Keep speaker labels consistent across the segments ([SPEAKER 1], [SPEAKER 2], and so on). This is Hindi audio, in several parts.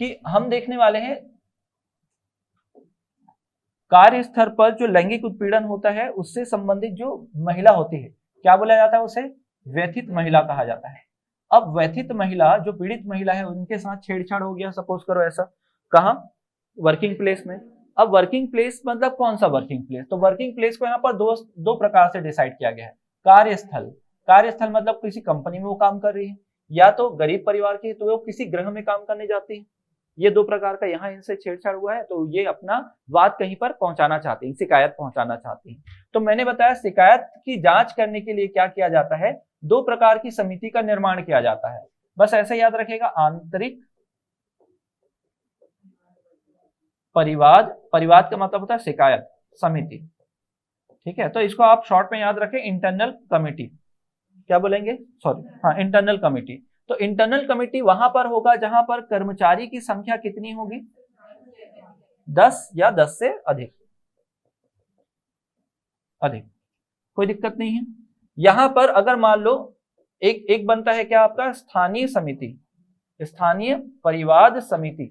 [SPEAKER 1] कि हम देखने वाले हैं कार्य स्तर पर जो लैंगिक उत्पीड़न होता है उससे संबंधित जो महिला होती है, क्या बोला जाता है उसे? व्यथित महिला कहा जाता है। अब व्यथित महिला, जो पीड़ित महिला है, उनके साथ छेड़छाड़ हो गया, सपोज करो ऐसा, कहां? वर्किंग प्लेस में। अब वर्किंग प्लेस मतलब कौन सा वर्किंग प्लेस? तो वर्किंग प्लेस को यहाँ पर दो प्रकार से डिसाइड किया गया है। कार्यस्थल, कार्यस्थल मतलब किसी कंपनी में वो काम कर रही है, या तो गरीब परिवार की तो वो किसी गृह में काम करने जाती है। ये दो प्रकार का यहाँ इनसे छेड़छाड़ हुआ है, तो ये अपना बात कहीं पर पहुंचाना चाहती है, शिकायत पहुंचाना चाहती है। तो मैंने बताया शिकायत की जांच करने के लिए क्या किया जाता है, दो प्रकार की समिति का निर्माण किया जाता है। बस ऐसे याद रखिएगा, आंतरिक परिवाद, परिवाद का मतलब होता है शिकायत समिति, ठीक है। तो इसको आप शॉर्ट में याद रखें, इंटरनल कमिटी। क्या बोलेंगे? सॉरी, हाँ, इंटरनल कमिटी। तो इंटरनल कमिटी वहां पर होगा जहां पर कर्मचारी की संख्या कितनी होगी? 10 या 10 से अधिक, अधिक, कोई दिक्कत नहीं है। यहां पर अगर मान लो एक बनता है क्या आपका? स्थानीय समिति, स्थानीय परिवाद समिति।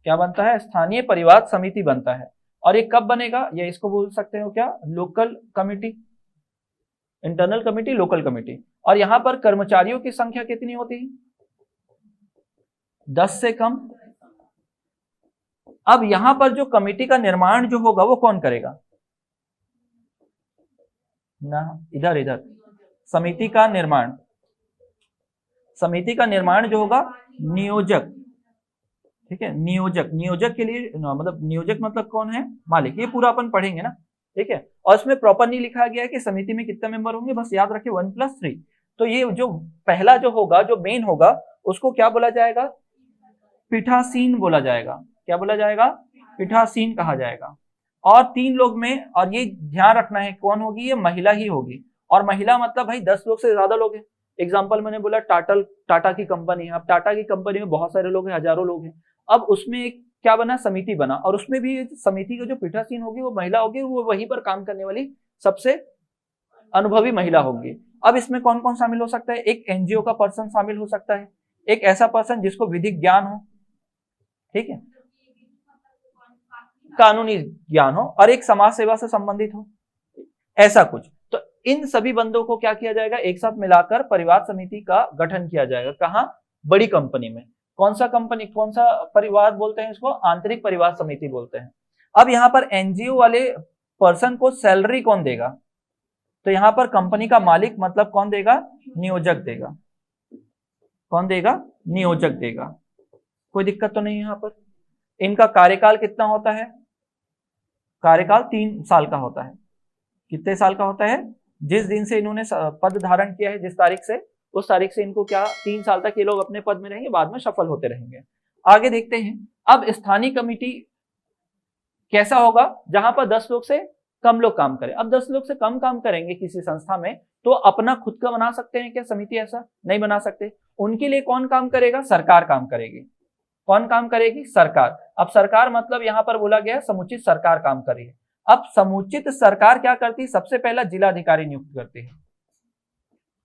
[SPEAKER 1] क्या बनता है? स्थानीय परिवाद समिति बनता है। और ये कब बनेगा? ये इसको बोल सकते हो क्या? Local committee, internal committee, local committee. और यहां पर कर्मचारियों की संख्या कितनी होती है? 10 से कम। अब यहां पर जो कमिटी का निर्माण जो होगा वो कौन करेगा? ना, इधर इधर, समिति का निर्माण, समिति का निर्माण जो होगा नियोजक, ठीक है, नियोजक। नियोजक के लिए मतलब नियोजक मतलब कौन है? मालिक। ये पूरा अपन पढ़ेंगे ना, ठीक है। और इसमें प्रॉपर नहीं लिखा गया है कि समिति में कितने मेंबर होंगे, बस याद रखिए 1+3। तो ये जो पहला जो होगा, जो मेन होगा, उसको क्या बोला जाएगा? पीठासीन बोला जाएगा। क्या बोला जाएगा? पीठासीन कहा जाएगा। और 3 लोग में, और ये ध्यान रखना है कौन होगी? ये महिला ही होगी। और महिला मतलब भाई 10 लोग से ज्यादा लोग हैं। एग्जाम्पल मैंने बोला टाटा की कंपनी है। अब टाटा की कंपनी में बहुत सारे लोग हैं, हजारों लोग हैं। अब उसमें एक क्या बना? समिति बना, और उसमें भी समिति की जो पीठासीन होगी वो महिला होगी, वो वहीं पर काम करने वाली सबसे अनुभवी महिला होगी। अब इसमें कौन कौन शामिल हो सकता है? एक एनजीओ का पर्सन शामिल हो सकता है, एक ऐसा पर्सन जिसको विधिक ज्ञान हो, ठीक है, कानूनी ज्ञान हो, और एक समाज सेवा से संबंधित हो, ऐसा कुछ। तो इन सभी बंदों को क्या किया जाएगा? एक साथ मिलाकर परिवार समिति का गठन किया जाएगा। कहां? बड़ी कंपनी में। कौन सा कंपनी, कौन सा परिवार बोलते हैं इसको? आंतरिक परिवार समिति बोलते हैं। अब यहां पर एनजीओ वाले पर्सन को सैलरी कौन देगा? तो यहां पर कंपनी का मालिक मतलब कौन देगा? नियोजक देगा। कौन देगा? नियोजक देगा। कोई दिक्कत तो नहीं है यहां पर। इनका कार्यकाल कितना होता है? कार्यकाल 3 साल का होता है। कितने साल का होता है? जिस दिन से इन्होंने पद धारण किया है, जिस तारीख से, उस तारीख से इनको क्या 3 साल तक ये लोग अपने पद में रहेंगे, बाद में सफल होते रहेंगे। आगे देखते हैं। अब स्थानीय कमिटी कैसा होगा? जहां पर 10 लोग से कम लोग काम करें। अब 10 लोग से कम काम करेंगे किसी संस्था में, तो अपना खुद का बना सकते हैं क्या समिति? ऐसा नहीं बना सकते। उनके लिए कौन काम करेगा? सरकार काम करेगी। कौन काम करेगी? सरकार। अब सरकार मतलब यहां पर बोला गया समुचित सरकार काम कर रही है। अब समुचित सरकार क्या करती है? सबसे पहला जिला अधिकारी नियुक्त करती है,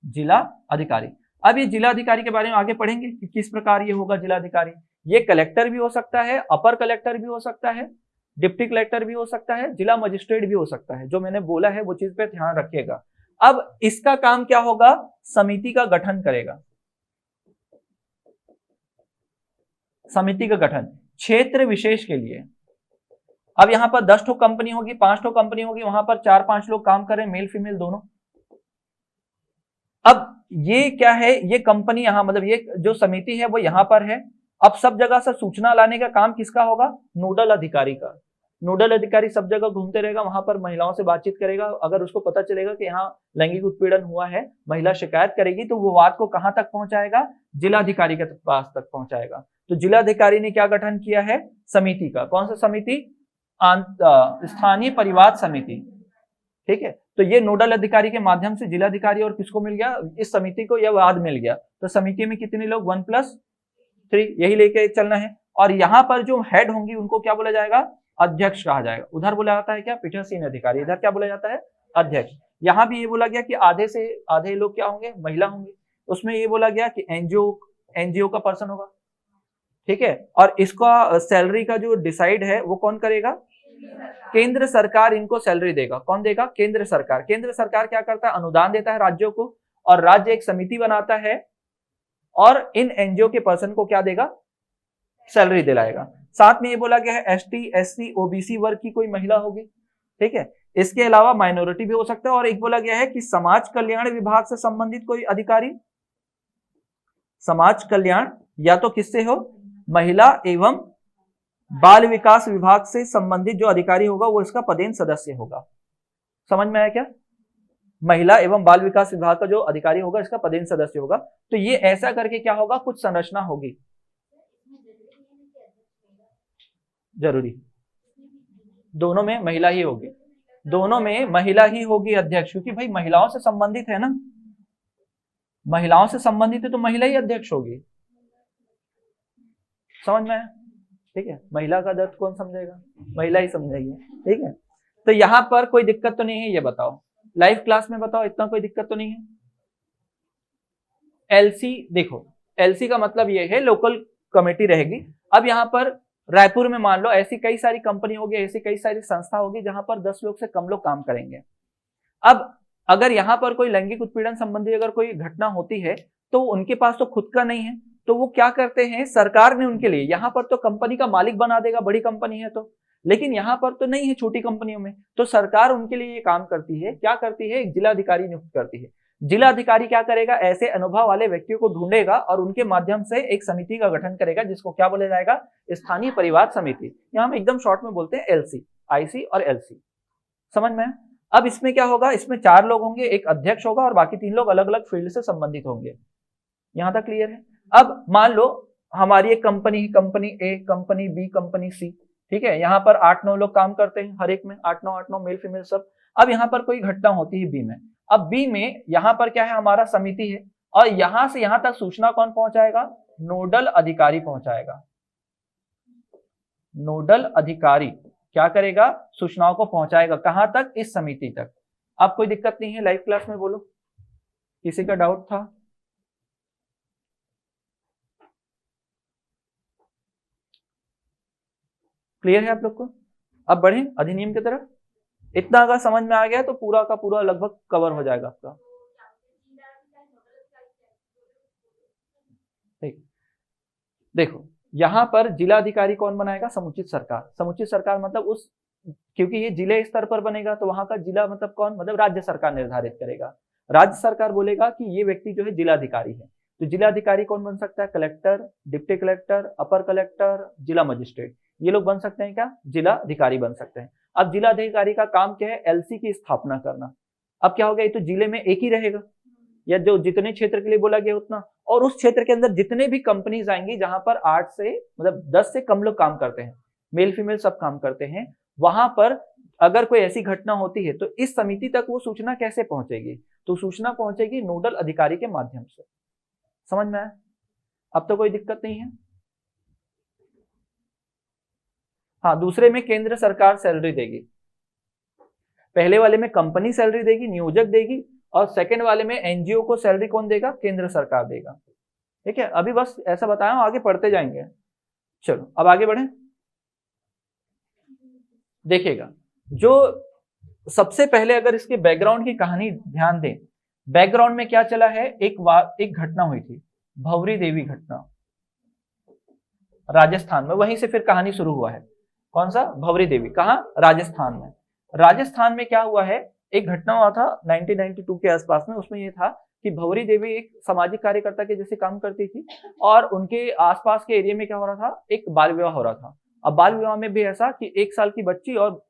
[SPEAKER 1] जिला अधिकारी। अब ये जिला अधिकारी के बारे में आगे पढ़ेंगे कि किस प्रकार ये होगा जिला अधिकारी। ये कलेक्टर भी हो सकता है, अपर कलेक्टर भी हो सकता है, डिप्टी कलेक्टर भी हो सकता है, जिला मजिस्ट्रेट भी हो सकता है। जो मैंने बोला है वो चीज पे ध्यान रखिएगा। अब इसका काम क्या होगा? समिति का गठन करेगा। समिति का गठन क्षेत्र विशेष के लिए। अब यहां पर 10 ठो कंपनी होगी, 5 ठो कंपनी होगी, वहां पर 4-5 लोग काम करें, मेल फीमेल दोनों। अब ये क्या है? ये कंपनी यहां मतलब ये जो समिति है वो यहां पर है। अब सब जगह से सूचना लाने का काम किसका होगा? नोडल अधिकारी का। नोडल अधिकारी सब जगह घूमते रहेगा, वहां पर महिलाओं से बातचीत करेगा। अगर उसको पता चलेगा कि यहाँ लैंगिक उत्पीड़न हुआ है, महिला शिकायत करेगी, तो वो बात को कहां तक पहुंचाएगा? जिलाधिकारी के पास तक पहुंचाएगा। तो जिलाधिकारी ने क्या गठन किया है? समिति का। कौन सा समिति? स्थानीय परिवाद समिति, ठीक है। तो ये नोडल अधिकारी के माध्यम से जिलाधिकारी और किसको मिल गया? इस समिति को यह वाद मिल गया। तो समिति में कितने लोग? 1+3, यही लेके चलना है। और यहाँ पर जो हेड होंगी उनको क्या बोला जाएगा? अध्यक्ष कहा जाएगा। उधर बोला जाता है क्या? पीठासीन अधिकारी। इधर क्या बोला जाता है? अध्यक्ष। यहाँ भी ये बोला गया कि आधे से आधे लोग क्या होंगे? महिला होंगे। उसमें ये बोला गया कि एनजीओ का पर्सन होगा, ठीक है, और इसका सैलरी का जो डिसाइड है वो कौन करेगा? केंद्र सरकार इनको सैलरी देगा। कौन देगा? केंद्र सरकार। केंद्र सरकार क्या करता है? अनुदान देता है राज्यों को, और राज्य एक समिति बनाता है और इन एनजीओ के पर्सन को क्या देगा? सैलरी दिलाएगा। साथ में ये बोला गया है एसटी, एससी, ओबीसी वर्ग की कोई महिला होगी, ठीक है, इसके अलावा माइनॉरिटी भी हो सकता है। और एक बोला गया है कि समाज कल्याण विभाग से संबंधित कोई अधिकारी, समाज कल्याण या तो किससे हो? महिला एवं बाल विकास विभाग से संबंधित जो अधिकारी होगा वो इसका पदेन सदस्य होगा। समझ में आया क्या? महिला एवं बाल विकास विभाग का जो अधिकारी होगा इसका पदेन सदस्य होगा। तो ये ऐसा करके क्या होगा? कुछ संरचना होगी। जरूरी दोनों में महिला ही होगी, दोनों में महिला ही होगी अध्यक्ष, क्योंकि भाई महिलाओं से संबंधित है ना, महिलाओं से संबंधित है तो महिला ही अध्यक्ष होगी। समझ में आया? ठीक है, महिला का दर्द कौन समझेगा? महिला ही समझेगी। ठीक है, तो यहां पर कोई दिक्कत तो नहीं है? ये बताओ, लाइव क्लास में बताओ, इतना कोई दिक्कत तो नहीं है? एलसी, देखो एलसी का मतलब ये है लोकल कमेटी रहेगी। अब यहां पर रायपुर में मान लो ऐसी कई सारी कंपनी होगी, ऐसी कई सारी संस्था होगी जहां पर 10 लोग से कम लोग काम करेंगे। अब अगर यहां पर कोई लैंगिक उत्पीड़न संबंधी अगर कोई घटना होती है तो उनके पास तो खुद का नहीं है, तो वो क्या करते हैं, सरकार ने उनके लिए, यहां पर तो कंपनी का मालिक बना देगा, बड़ी कंपनी है तो, लेकिन यहां पर तो नहीं है, छोटी कंपनियों में, तो सरकार उनके लिए ये काम करती है। क्या करती है? एक जिलाधिकारी नियुक्त करती है। जिलाधिकारी क्या करेगा? ऐसे अनुभव वाले व्यक्तियों को ढूंढेगा और उनके माध्यम से एक समिति का गठन करेगा जिसको क्या बोला जाएगा? स्थानीय परिवार समिति। यहां हम एकदम शॉर्ट में बोलते हैं एलसी, आईसी और एलसी। समझ में? अब इसमें क्या होगा? इसमें 4 लोग होंगे, एक अध्यक्ष होगा और बाकी 3 लोग अलग अलग फील्ड से संबंधित होंगे। यहां तक क्लियर है? अब मान लो हमारी एक कंपनी, कंपनी ए, कंपनी बी, कंपनी सी, ठीक है, यहाँ पर 8-9 लोग काम करते हैं, हर एक में 8-9 मेल फीमेल सब। अब यहाँ पर कोई घटना होती है बी में। अब बी में यहाँ पर क्या है? हमारा समिति है, और यहां से यहां तक सूचना कौन पहुंचाएगा? नोडल अधिकारी पहुंचाएगा। नोडल अधिकारी क्या करेगा? सूचनाओं को पहुंचाएगा। कहां तक? इस समिति तक। अब कोई दिक्कत नहीं है? लाइव क्लास में बोलो, किसी का डाउट था? क्लियर है आप लोग को? अब बढ़े अधिनियम की तरफ। इतना अगर समझ में आ गया तो पूरा का पूरा लगभग कवर हो जाएगा आपका। ठीक, देखो यहां पर जिलाधिकारी कौन बनाएगा? समुचित सरकार। समुचित सरकार मतलब उस, क्योंकि ये जिले स्तर पर बनेगा तो वहां का जिला मतलब कौन? मतलब राज्य सरकार निर्धारित करेगा। राज्य सरकार बोलेगा कि ये व्यक्ति जो है जिलाधिकारी है। तो जिलाधिकारी कौन बन सकता है? कलेक्टर, डिप्टी कलेक्टर, अपर कलेक्टर, जिला मजिस्ट्रेट, ये लोग बन सकते हैं क्या? जिलाधिकारी बन सकते हैं। अब जिलाधिकारी का काम क्या है? एलसी की स्थापना करना। अब क्या हो गया? ये तो जिले में एक ही रहेगा, या जो जितने क्षेत्र के लिए बोला गया उतना, और उस क्षेत्र के अंदर जितने भी कंपनीज आएंगी जहां पर 8 से मतलब 10 से कम लोग काम करते हैं, मेल फीमेल सब काम करते हैं, वहां पर अगर कोई ऐसी घटना होती है तो इस समिति तक वो सूचना कैसे पहुंचेगी? तो सूचना पहुंचेगी नोडल अधिकारी के माध्यम से। समझ में आया? अब तो कोई दिक्कत नहीं है? हाँ, दूसरे में केंद्र सरकार सैलरी देगी, पहले वाले में कंपनी सैलरी देगी, नियोजक देगी, और सेकंड वाले में एनजीओ को सैलरी कौन देगा? केंद्र सरकार देगा। ठीक है, अभी बस ऐसा बताया हूं, आगे पढ़ते जाएंगे। चलो अब आगे बढ़े। देखिएगा, जो सबसे पहले अगर इसके बैकग्राउंड की कहानी ध्यान दें, बैकग्राउंड में क्या चला है? एक घटना हुई थी, भंवरी देवी घटना, राजस्थान में। वहीं से फिर कहानी शुरू हुआ है। कौन सा? भंवरी देवी। कहां? राजस्थान में। राजस्थान में क्या हुआ है? एक घटना हुआ था 1992 के आसपास में। उसमें यह था कि भंवरी देवी एक सामाजिक कार्यकर्ता के जैसे काम करती थी, और उनके आसपास के एरिया में क्या हो रहा था? एक बाल विवाह हो रहा था। अब बाल विवाह में भी ऐसा कि 1 साल की बच्ची और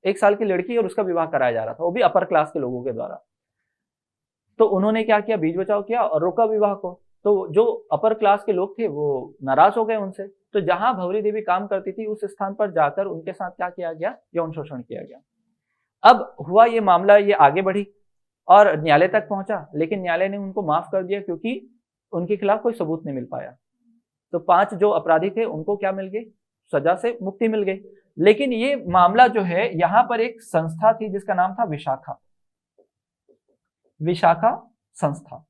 [SPEAKER 1] 1 साल की लड़की और उसका विवाह कराया जा रहा था, वो भी अपर क्लास के लोगों के द्वारा। तो उन्होंने क्या किया? बीच बचाव किया और रोका विवाह को। तो जो अपर क्लास के लोग थे वो नाराज हो गए उनसे। तो जहां भंवरी देवी काम करती थी उस स्थान पर जाकर उनके साथ क्या किया गया? यौन शोषण किया गया। अब हुआ ये मामला, ये आगे बढ़ी और न्यायालय तक पहुंचा, लेकिन न्यायालय ने उनको माफ कर दिया क्योंकि उनके खिलाफ कोई सबूत नहीं मिल पाया। तो 5 जो अपराधी थे उनको क्या मिल गई? सजा से मुक्ति मिल गई। लेकिन ये मामला जो है, यहां पर एक संस्था थी जिसका नाम था विशाखा। विशाखा संस्था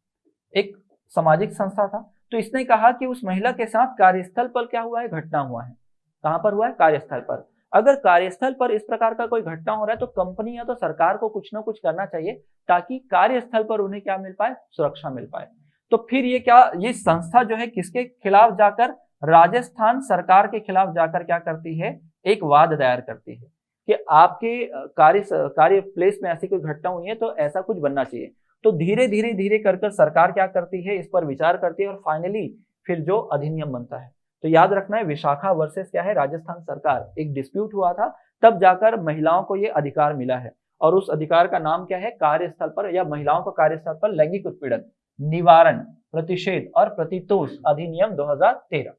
[SPEAKER 1] एक सामाजिक संस्था था। तो इसने कहा कि उस महिला के साथ कार्यस्थल पर क्या हुआ है, घटना हुआ है। कहां पर हुआ है, कार्यस्थल पर। अगर कार्यस्थल पर इस प्रकार का कोई घटना हो रहा है तो कंपनी या तो सरकार को कुछ ना कुछ करना चाहिए ताकि कार्यस्थल पर उन्हें क्या मिल पाए, सुरक्षा मिल पाए। तो फिर ये संस्था जो है किसके खिलाफ जाकर, राजस्थान सरकार के खिलाफ जाकर क्या करती है, एक वाद दायर करती है कि आपके कार्य प्लेस में ऐसी कोई घटना हुई है तो ऐसा कुछ बनना चाहिए। तो धीरे धीरे धीरे कर सरकार क्या करती है, इस पर विचार करती है और फाइनली फिर जो अधिनियम बनता है। तो याद रखना है, विशाखा वर्सेस क्या है, राजस्थान सरकार, एक डिस्प्यूट हुआ था, तब जाकर महिलाओं को ये अधिकार मिला है और उस अधिकार का नाम क्या है, कार्यस्थल पर या महिलाओं को कार्यस्थल पर लैंगिक उत्पीड़न निवारण, प्रतिषेध और प्रतितोष अधिनियम 2013।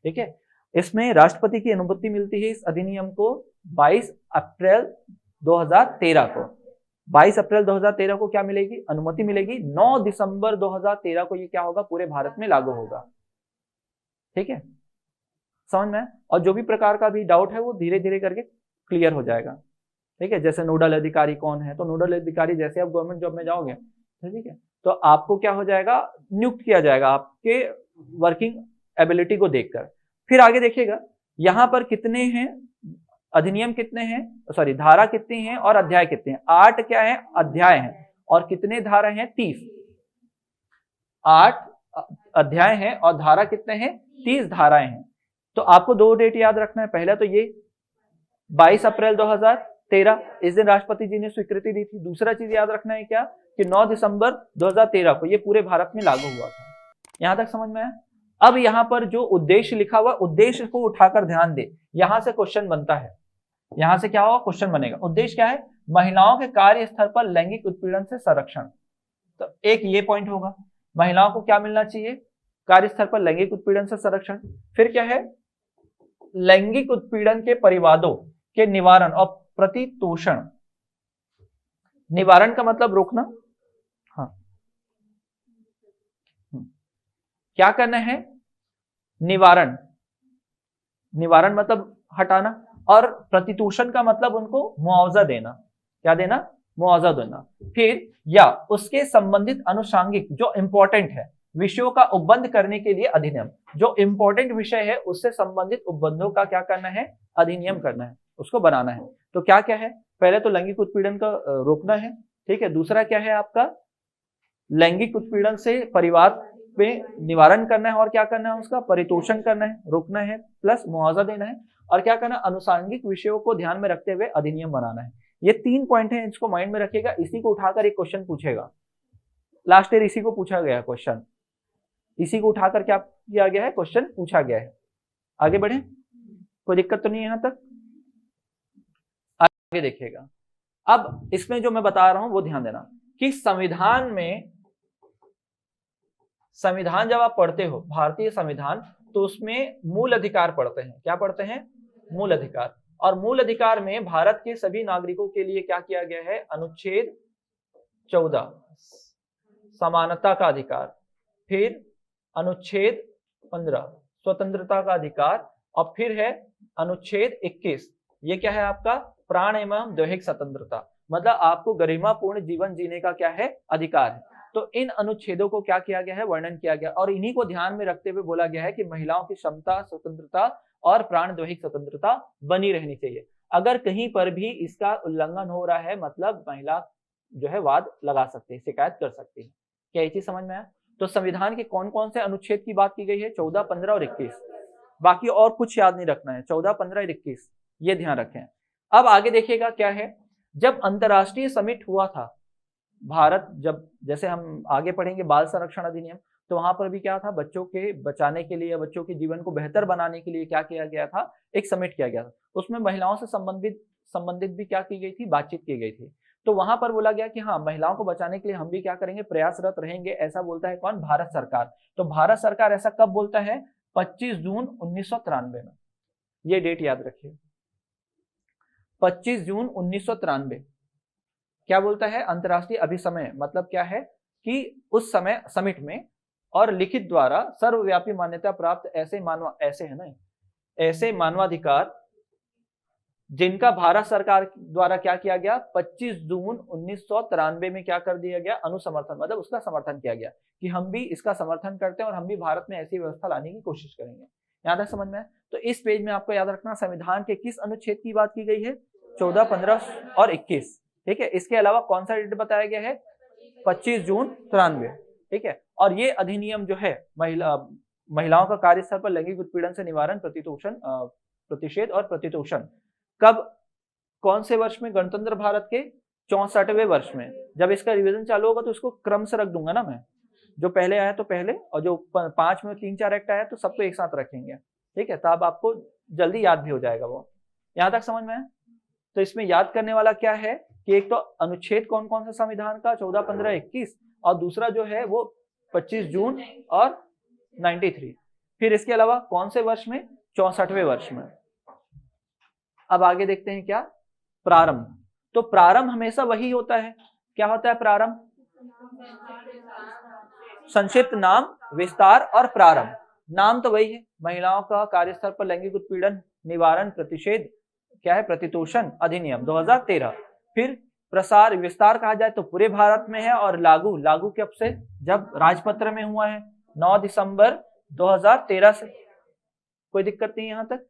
[SPEAKER 1] ठीक है, इसमें राष्ट्रपति की अनुमति मिलती है इस अधिनियम को 22 अप्रैल 2013 को। 22 अप्रैल 2013 को क्या मिलेगी, अनुमति मिलेगी। 9 दिसंबर 2013 को ये क्या होगा, पूरे भारत में लागू होगा। ठीक है, समझ में। और जो भी प्रकार का भी डाउट है वो धीरे धीरे करके क्लियर हो जाएगा। ठीक है, जैसे नोडल अधिकारी कौन है, तो नोडल अधिकारी जैसे आप गवर्नमेंट जॉब में जाओगे, ठीक है, तो आपको क्या हो जाएगा, नियुक्त किया जाएगा आपके वर्किंग एबिलिटी को देखकर। फिर आगे देखिएगा यहां पर कितने हैं अधिनियम, कितने हैं, सॉरी धारा कितनी है और अध्याय कितने हैं। 8 क्या है, अध्याय हैं और कितने धारा हैं, 30। 8 अध्याय हैं और धारा कितने हैं, 30 धाराएं हैं। तो आपको 2 डेट याद रखना है, पहला तो ये 22 अप्रैल 2013, इस दिन राष्ट्रपति जी ने स्वीकृति दी थी। दूसरा चीज याद रखना है क्या, कि 9 दिसंबर 2013 को ये पूरे भारत में लागू हुआ था। यहां तक समझ में आया। अब यहां पर जो उद्देश्य लिखा हुआ, उद्देश्य को उठाकर ध्यान दे, यहां से क्वेश्चन बनता है। यहां से क्या होगा, क्वेश्चन बनेगा। उद्देश्य क्या है, महिलाओं के कार्यस्थल पर लैंगिक उत्पीड़न से संरक्षण। तो एक ये पॉइंट होगा, महिलाओं को क्या मिलना चाहिए, कार्यस्थल पर लैंगिक उत्पीड़न से संरक्षण। फिर क्या है, लैंगिक उत्पीड़न के परिवादों के निवारण और प्रतितोषण। निवारण का मतलब रोकना, हाँ, क्या करना है, निवारण, निवारण मतलब हटाना, और प्रतितोषण का मतलब उनको मुआवजा देना। क्या देना, मुआवजा देना। फिर या उसके संबंधित अनुषांगिक जो इंपॉर्टेंट है विषयों का उपबंध करने के लिए अधिनियम। जो इंपॉर्टेंट विषय है उससे संबंधित उपबंधों का क्या करना है, अधिनियम करना है, उसको बनाना है। तो क्या क्या है, पहले तो लैंगिक उत्पीड़न का रोकना है। ठीक है, दूसरा क्या है आपका, लैंगिक उत्पीड़न से परिवार में निवारण करना है, और क्या करना है, उसका परितोषण करना है, रोकना है, प्लस मुआवजा देना है, और क्या करना, अनुषांगिक विषयों को ध्यान में रखते हुए अधिनियम बनाना है। ये 3 पॉइंट है, इसको माइंड में रखिएगा। इसी को उठाकर एक क्वेश्चन पूछेगा, लास्ट ईयर इसी को पूछा गया क्वेश्चन, इसी को उठाकर क्या किया गया है, क्वेश्चन पूछा गया है। आगे बढ़े, कोई दिक्कत तो नहीं है यहां तक, आगे देखिएगा। अब इसमें जो मैं बता रहा हूं वो ध्यान देना कि संविधान में, संविधान जब आप पढ़ते हो भारतीय संविधान, तो उसमें मूल अधिकार पढ़ते हैं। क्या पढ़ते हैं, मूल अधिकार। और मूल अधिकार में भारत के सभी नागरिकों के लिए क्या किया गया है, अनुच्छेद 14 समानता का अधिकार, फिर अनुच्छेद 15 स्वतंत्रता का अधिकार, और फिर है अनुच्छेद 21, ये क्या है आपका, प्राण एवं दैहिक स्वतंत्रता, मतलब आपको गरिमापूर्ण जीवन जीने का क्या है, अधिकार है। तो इन अनुच्छेदों को क्या किया गया है, वर्णन किया गया, और इन्हीं को ध्यान में रखते हुए बोला गया है कि महिलाओं की क्षमता, स्वतंत्रता और प्राण दैहिक स्वतंत्रता बनी रहनी चाहिए। अगर कहीं पर भी इसका उल्लंघन हो रहा है, मतलब महिला जो है वाद लगा सकती है, शिकायत कर सकती है। क्या ये चीज समझ में आया। तो संविधान के कौन कौन से अनुच्छेद की बात की गई है, 14, 15 और 21। बाकी और कुछ याद नहीं रखना है, 14, 15 और 21 ये ध्यान रखें। अब आगे देखिएगा क्या है, जब अंतरराष्ट्रीय समिट हुआ था भारत, जब जैसे हम आगे पढ़ेंगे बाल संरक्षण अधिनियम, तो वहां पर भी क्या था, बच्चों के बचाने के लिए, बच्चों के जीवन को बेहतर बनाने के लिए क्या किया गया था, एक समिट किया गया था। उसमें महिलाओं से संबंधित भी क्या की गई थी, बातचीत की गई थी। तो वहां पर बोला गया कि हाँ, महिलाओं को बचाने के लिए हम भी क्या करेंगे, प्रयासरत रहेंगे, ऐसा बोलता है कौन, भारत सरकार। तो भारत सरकार ऐसा कब बोलता है, 25 जून 1993 में। ये डेट याद रखिए, 25 जून 1993 क्या बोलता है, अंतरराष्ट्रीय अभिसमय, मतलब क्या है कि उस समय समिट में और लिखित द्वारा सर्वव्यापी मान्यता प्राप्त ऐसे है ना, ऐसे मानवाधिकार जिनका भारत सरकार द्वारा क्या किया गया, 25 जून 1993 में क्या कर दिया गया, अनुसमर्थन, मतलब उसका समर्थन किया गया कि हम भी इसका समर्थन करते हैं और हम भी भारत में ऐसी व्यवस्था लाने की कोशिश करेंगे। यहां तक समझ में? तो इस पेज में आपको याद रखना संविधान के किस अनुच्छेद की बात की गई है, 14, 15 और 21। ठीक है, इसके अलावा कौन सा डेट बताया गया है, 25 जून 93। ठीक है, और ये अधिनियम जो है महिलाओं का कार्यस्थल पर लैंगिक उत्पीड़न से निवारण, प्रतिषेध और प्रतितोषण कब, कौन से वर्ष में, गणतंत्र भारत के 64वें वर्ष में। जब इसका रिवीजन चालू होगा तो इसको क्रम से रख दूंगा ना मैं, जो पहले आया तो पहले, और जो 5 में 3-4 एक्ट आया तो सबको एक साथ रखेंगे। ठीक है, तब आपको जल्दी याद भी हो जाएगा वो। यहां तक समझ में है? तो इसमें याद करने वाला क्या है कि एक तो अनुच्छेद कौन कौन सा संविधान का, 14, 15, 21, और दूसरा जो है वो 25 जून और 93। फिर इसके अलावा कौन से वर्ष में, 64वें वर्ष में। अब आगे देखते हैं क्या, प्रारंभ। तो प्रारंभ हमेशा वही होता है, क्या होता है प्रारंभ, संक्षिप्त नाम, विस्तार और प्रारंभ। नाम तो वही है, महिलाओं का कार्यस्थल पर लैंगिक उत्पीड़न निवारण प्रतिषेध क्या है, प्रतितोषण अधिनियम 2013। फिर प्रसार, विस्तार कहा जाए तो पूरे भारत में है, और लागू, लागू कब से, जब राजपत्र में हुआ है 9 दिसंबर 2013 से। कोई दिक्कत नहीं यहां तक।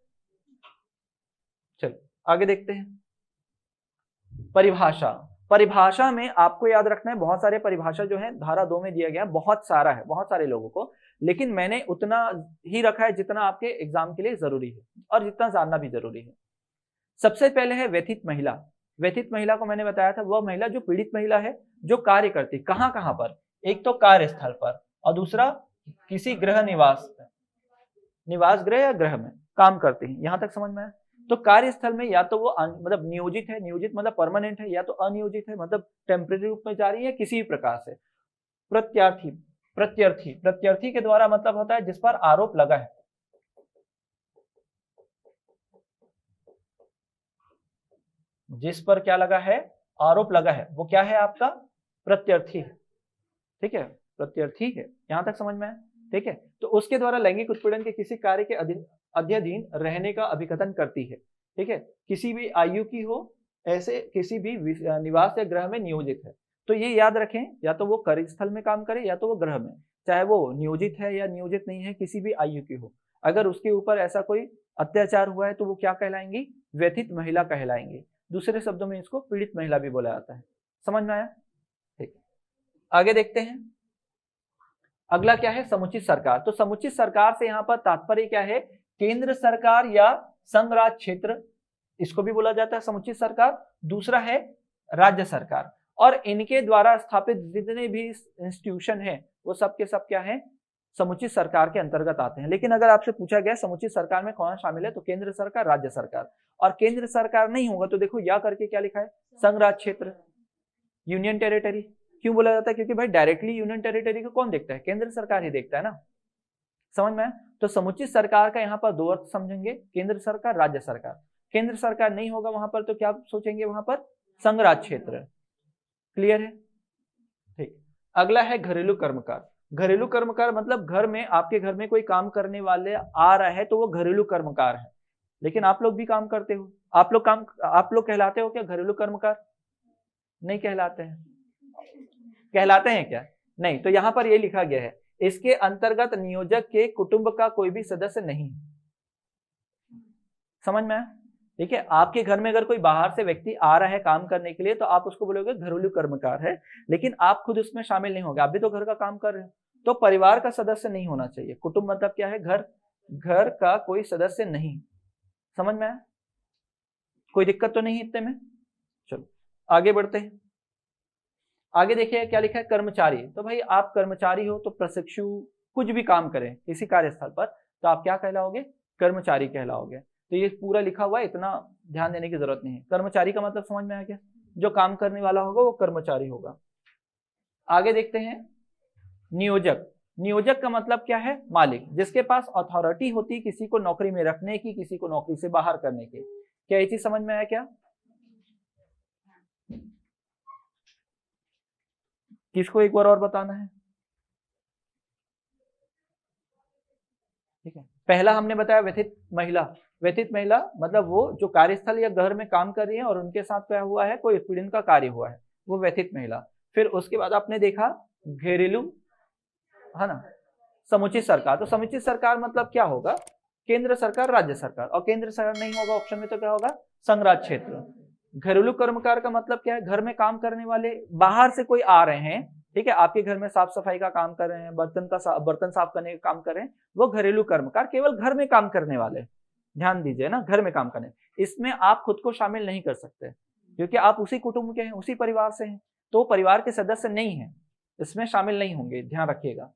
[SPEAKER 1] चलो आगे देखते हैं, परिभाषा। परिभाषा में आपको याद रखना है, बहुत सारे परिभाषा जो है धारा 2 में दिया गया, बहुत सारा है, बहुत सारे लोगों को, लेकिन मैंने उतना ही रखा है जितना आपके एग्जाम के लिए जरूरी है और जितना जानना भी जरूरी है। सबसे पहले है व्यथित महिला। व्यथित महिला को मैंने बताया था, वह महिला जो पीड़ित महिला है, जो कार्य करती, कहां कहां पर, एक तो कार्यस्थल पर, और दूसरा किसी गृह निवास गृह या गृह में काम करती है। यहां तक समझ में है? तो कार्यस्थल में या तो वो मतलब नियोजित है, नियोजित मतलब परमानेंट है, या तो अनियोजित है मतलब टेम्परेरी रूप में जा रही है किसी भी प्रकार से। प्रत्यार्थी, प्रत्यर्थी, प्रत्यर्थी के द्वारा मतलब होता है जिस पर आरोप लगा है, जिस पर क्या लगा है, आरोप लगा है, वो क्या है आपका, प्रत्यर्थी है। ठीक है, प्रत्यर्थी है। यहां तक समझ में है? ठीक है, तो उसके द्वारा लैंगिक उत्पीड़न के किसी कार्य के अध्ययन रहने का अभिकथन करती है। ठीक है, किसी भी आयु की हो, ऐसे किसी भी निवास या गृह में नियोजित है। तो ये याद रखें, या तो वो कार्यस्थल में काम करे या तो वो गृह में, चाहे वो नियोजित है या नियोजित नहीं है, किसी भी आयु की हो, अगर उसके ऊपर ऐसा कोई अत्याचार हुआ है तो वो क्या कहलाएंगी, व्यथित महिला कहलाएंगी। दूसरे शब्दों में इसको पीड़ित महिला भी बोला जाता है। समझ में आया? ठीक, आगे देखते हैं। अगला क्या है, समुचित सरकार। तो समुचित सरकार से यहाँ पर तात्पर्य क्या है, केंद्र सरकार या संघ राज्य क्षेत्र, इसको भी बोला जाता है समुचित सरकार। दूसरा है राज्य सरकार, और इनके द्वारा स्थापित जितने भी इंस्टीट्यूशन है वो सब के सब क्या है, समुचित सरकार के अंतर्गत आते हैं। लेकिन अगर आपसे पूछा गया समुचित सरकार में कौन शामिल है, तो केंद्र सरकार, राज्य सरकार। और केंद्र सरकार नहीं होगा तो देखो या करके क्या लिखा है, संघ राज्य क्षेत्र, यूनियन टेरिटरी। क्यों बोला जाता है, क्योंकि भाई डायरेक्टली यूनियन टेरिटरी को कौन देखता है, केंद्र सरकार ही देखता है ना। समझ में? तो समुचित सरकार का यहाँ पर दो अर्थ समझेंगे, केंद्र सरकार, राज्य सरकार। केंद्र सरकार नहीं होगा वहां पर तो क्या सोचेंगे, वहां पर संघ राज्य क्षेत्र। क्लियर है? ठीक, अगला है घरेलू कर्मकार। घरेलू कर्मकार मतलब घर में, आपके घर में कोई काम करने वाले आ रहा है तो वो घरेलू कर्मकार है। लेकिन आप लोग भी काम करते हो, आप लोग कहलाते हो क्या घरेलू कर्मकार? नहीं कहलाते हैं। कहलाते हैं क्या? नहीं। तो यहां पर ये लिखा गया है, इसके अंतर्गत नियोजक के कुटुंब का कोई भी सदस्य नहीं। समझ में? ठीक है, आपके घर में अगर कोई बाहर से व्यक्ति आ रहा है काम करने के लिए तो आप उसको बोलोगे घरेलू कर्मकार है, लेकिन आप खुद उसमें शामिल नहीं होगे, आप भी तो घर का काम कर रहे हो। तो परिवार का सदस्य नहीं होना चाहिए। कुटुंब मतलब क्या है, घर, घर का कोई सदस्य नहीं। समझ में आया? कोई दिक्कत तो नहीं इतने में? चलो आगे बढ़ते हैं। आगे देखिए क्या लिखा है, कर्मचारी। तो भाई आप कर्मचारी हो तो प्रशिक्षु कुछ भी काम करें किसी कार्यस्थल पर तो आप क्या कहलाओगे, कर्मचारी कहलाओगे। तो ये पूरा लिखा हुआ है, इतना ध्यान देने की जरूरत नहीं है। कर्मचारी का मतलब समझ में आ गया, जो काम करने वाला होगा वो कर्मचारी होगा। आगे देखते हैं नियोजक। नियोजक का मतलब क्या है, मालिक, जिसके पास अथॉरिटी होती है किसी को नौकरी में रखने की, किसी को नौकरी से बाहर करने की। क्या ये चीज समझ में आया क्या? किसको एक बार और बताना है? ठीक है, पहला हमने बताया व्यथित महिला, व्यथित महिला मतलब वो जो कार्यस्थल या घर में काम कर रही है और उनके साथ क्या हुआ है, कोई उत्पीड़न का कार्य हुआ है, वो व्यथित महिला। फिर उसके बाद आपने देखा घरेलू, है ना, समुचित सरकार। तो समुचित सरकार मतलब क्या होगा, केंद्र सरकार, राज्य सरकार, और केंद्र सरकार नहीं होगा ऑप्शन में तो क्या होगा, संघ राज्य क्षेत्र। घरेलू कर्मकार का मतलब क्या है, घर में काम करने वाले, बाहर से कोई आ रहे हैं, ठीक है, आपके घर में साफ सफाई का काम कर रहे हैं, बर्तन साफ करने का काम कर रहे हैं, वो घरेलू कर्मकार, केवल घर में काम करने वाले। ध्यान दीजिए ना, घर में काम करने, इसमें आप खुद को शामिल नहीं कर सकते क्योंकि आप उसी कुटुंब के हैं, उसी परिवार से हैं, तो परिवार के सदस्य नहीं है, इसमें शामिल नहीं होंगे, ध्यान रखिएगा।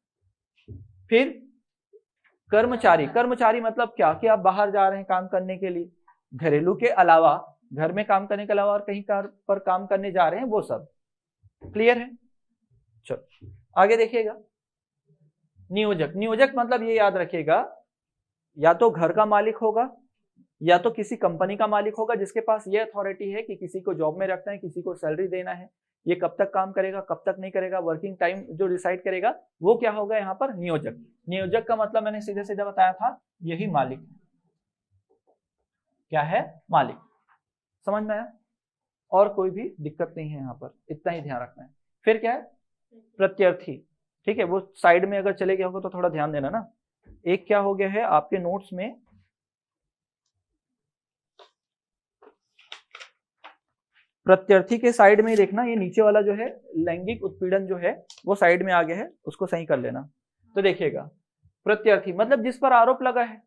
[SPEAKER 1] फिर कर्मचारी, कर्मचारी मतलब क्या कि आप बाहर जा रहे हैं काम करने के लिए, घरेलू के अलावा, घर में काम करने के अलावा और कहीं पर काम करने जा रहे हैं, वो सब क्लियर है। चलो आगे देखिएगा, नियोजक। नियोजक मतलब ये याद रखिएगा, या तो घर का मालिक होगा या तो किसी कंपनी का मालिक होगा जिसके पास ये अथॉरिटी है कि किसी को जॉब में रखना है, किसी को सैलरी देना है, ये कब तक काम करेगा, कब तक नहीं करेगा, वर्किंग टाइम जो डिसाइड करेगा, वो क्या होगा यहाँ पर, नियोजक। नियोजक का मतलब मैंने सीधे सीधे बताया था, यही मालिक क्या है, मालिक। समझ में आया, और कोई भी दिक्कत नहीं है यहाँ पर, इतना ही ध्यान रखना है। फिर क्या है, प्रत्यर्थी, ठीक है, वो साइड में अगर चले गए होगा तो थोड़ा ध्यान देना ना। एक क्या हो गया है आपके नोट्स में, प्रत्यर्थी के साइड में देखना, ये नीचे वाला जो है लैंगिक उत्पीड़न जो है वो साइड में आ गया है, उसको सही कर लेना। तो देखिएगा, प्रत्यर्थी मतलब जिस पर आरोप लगा है,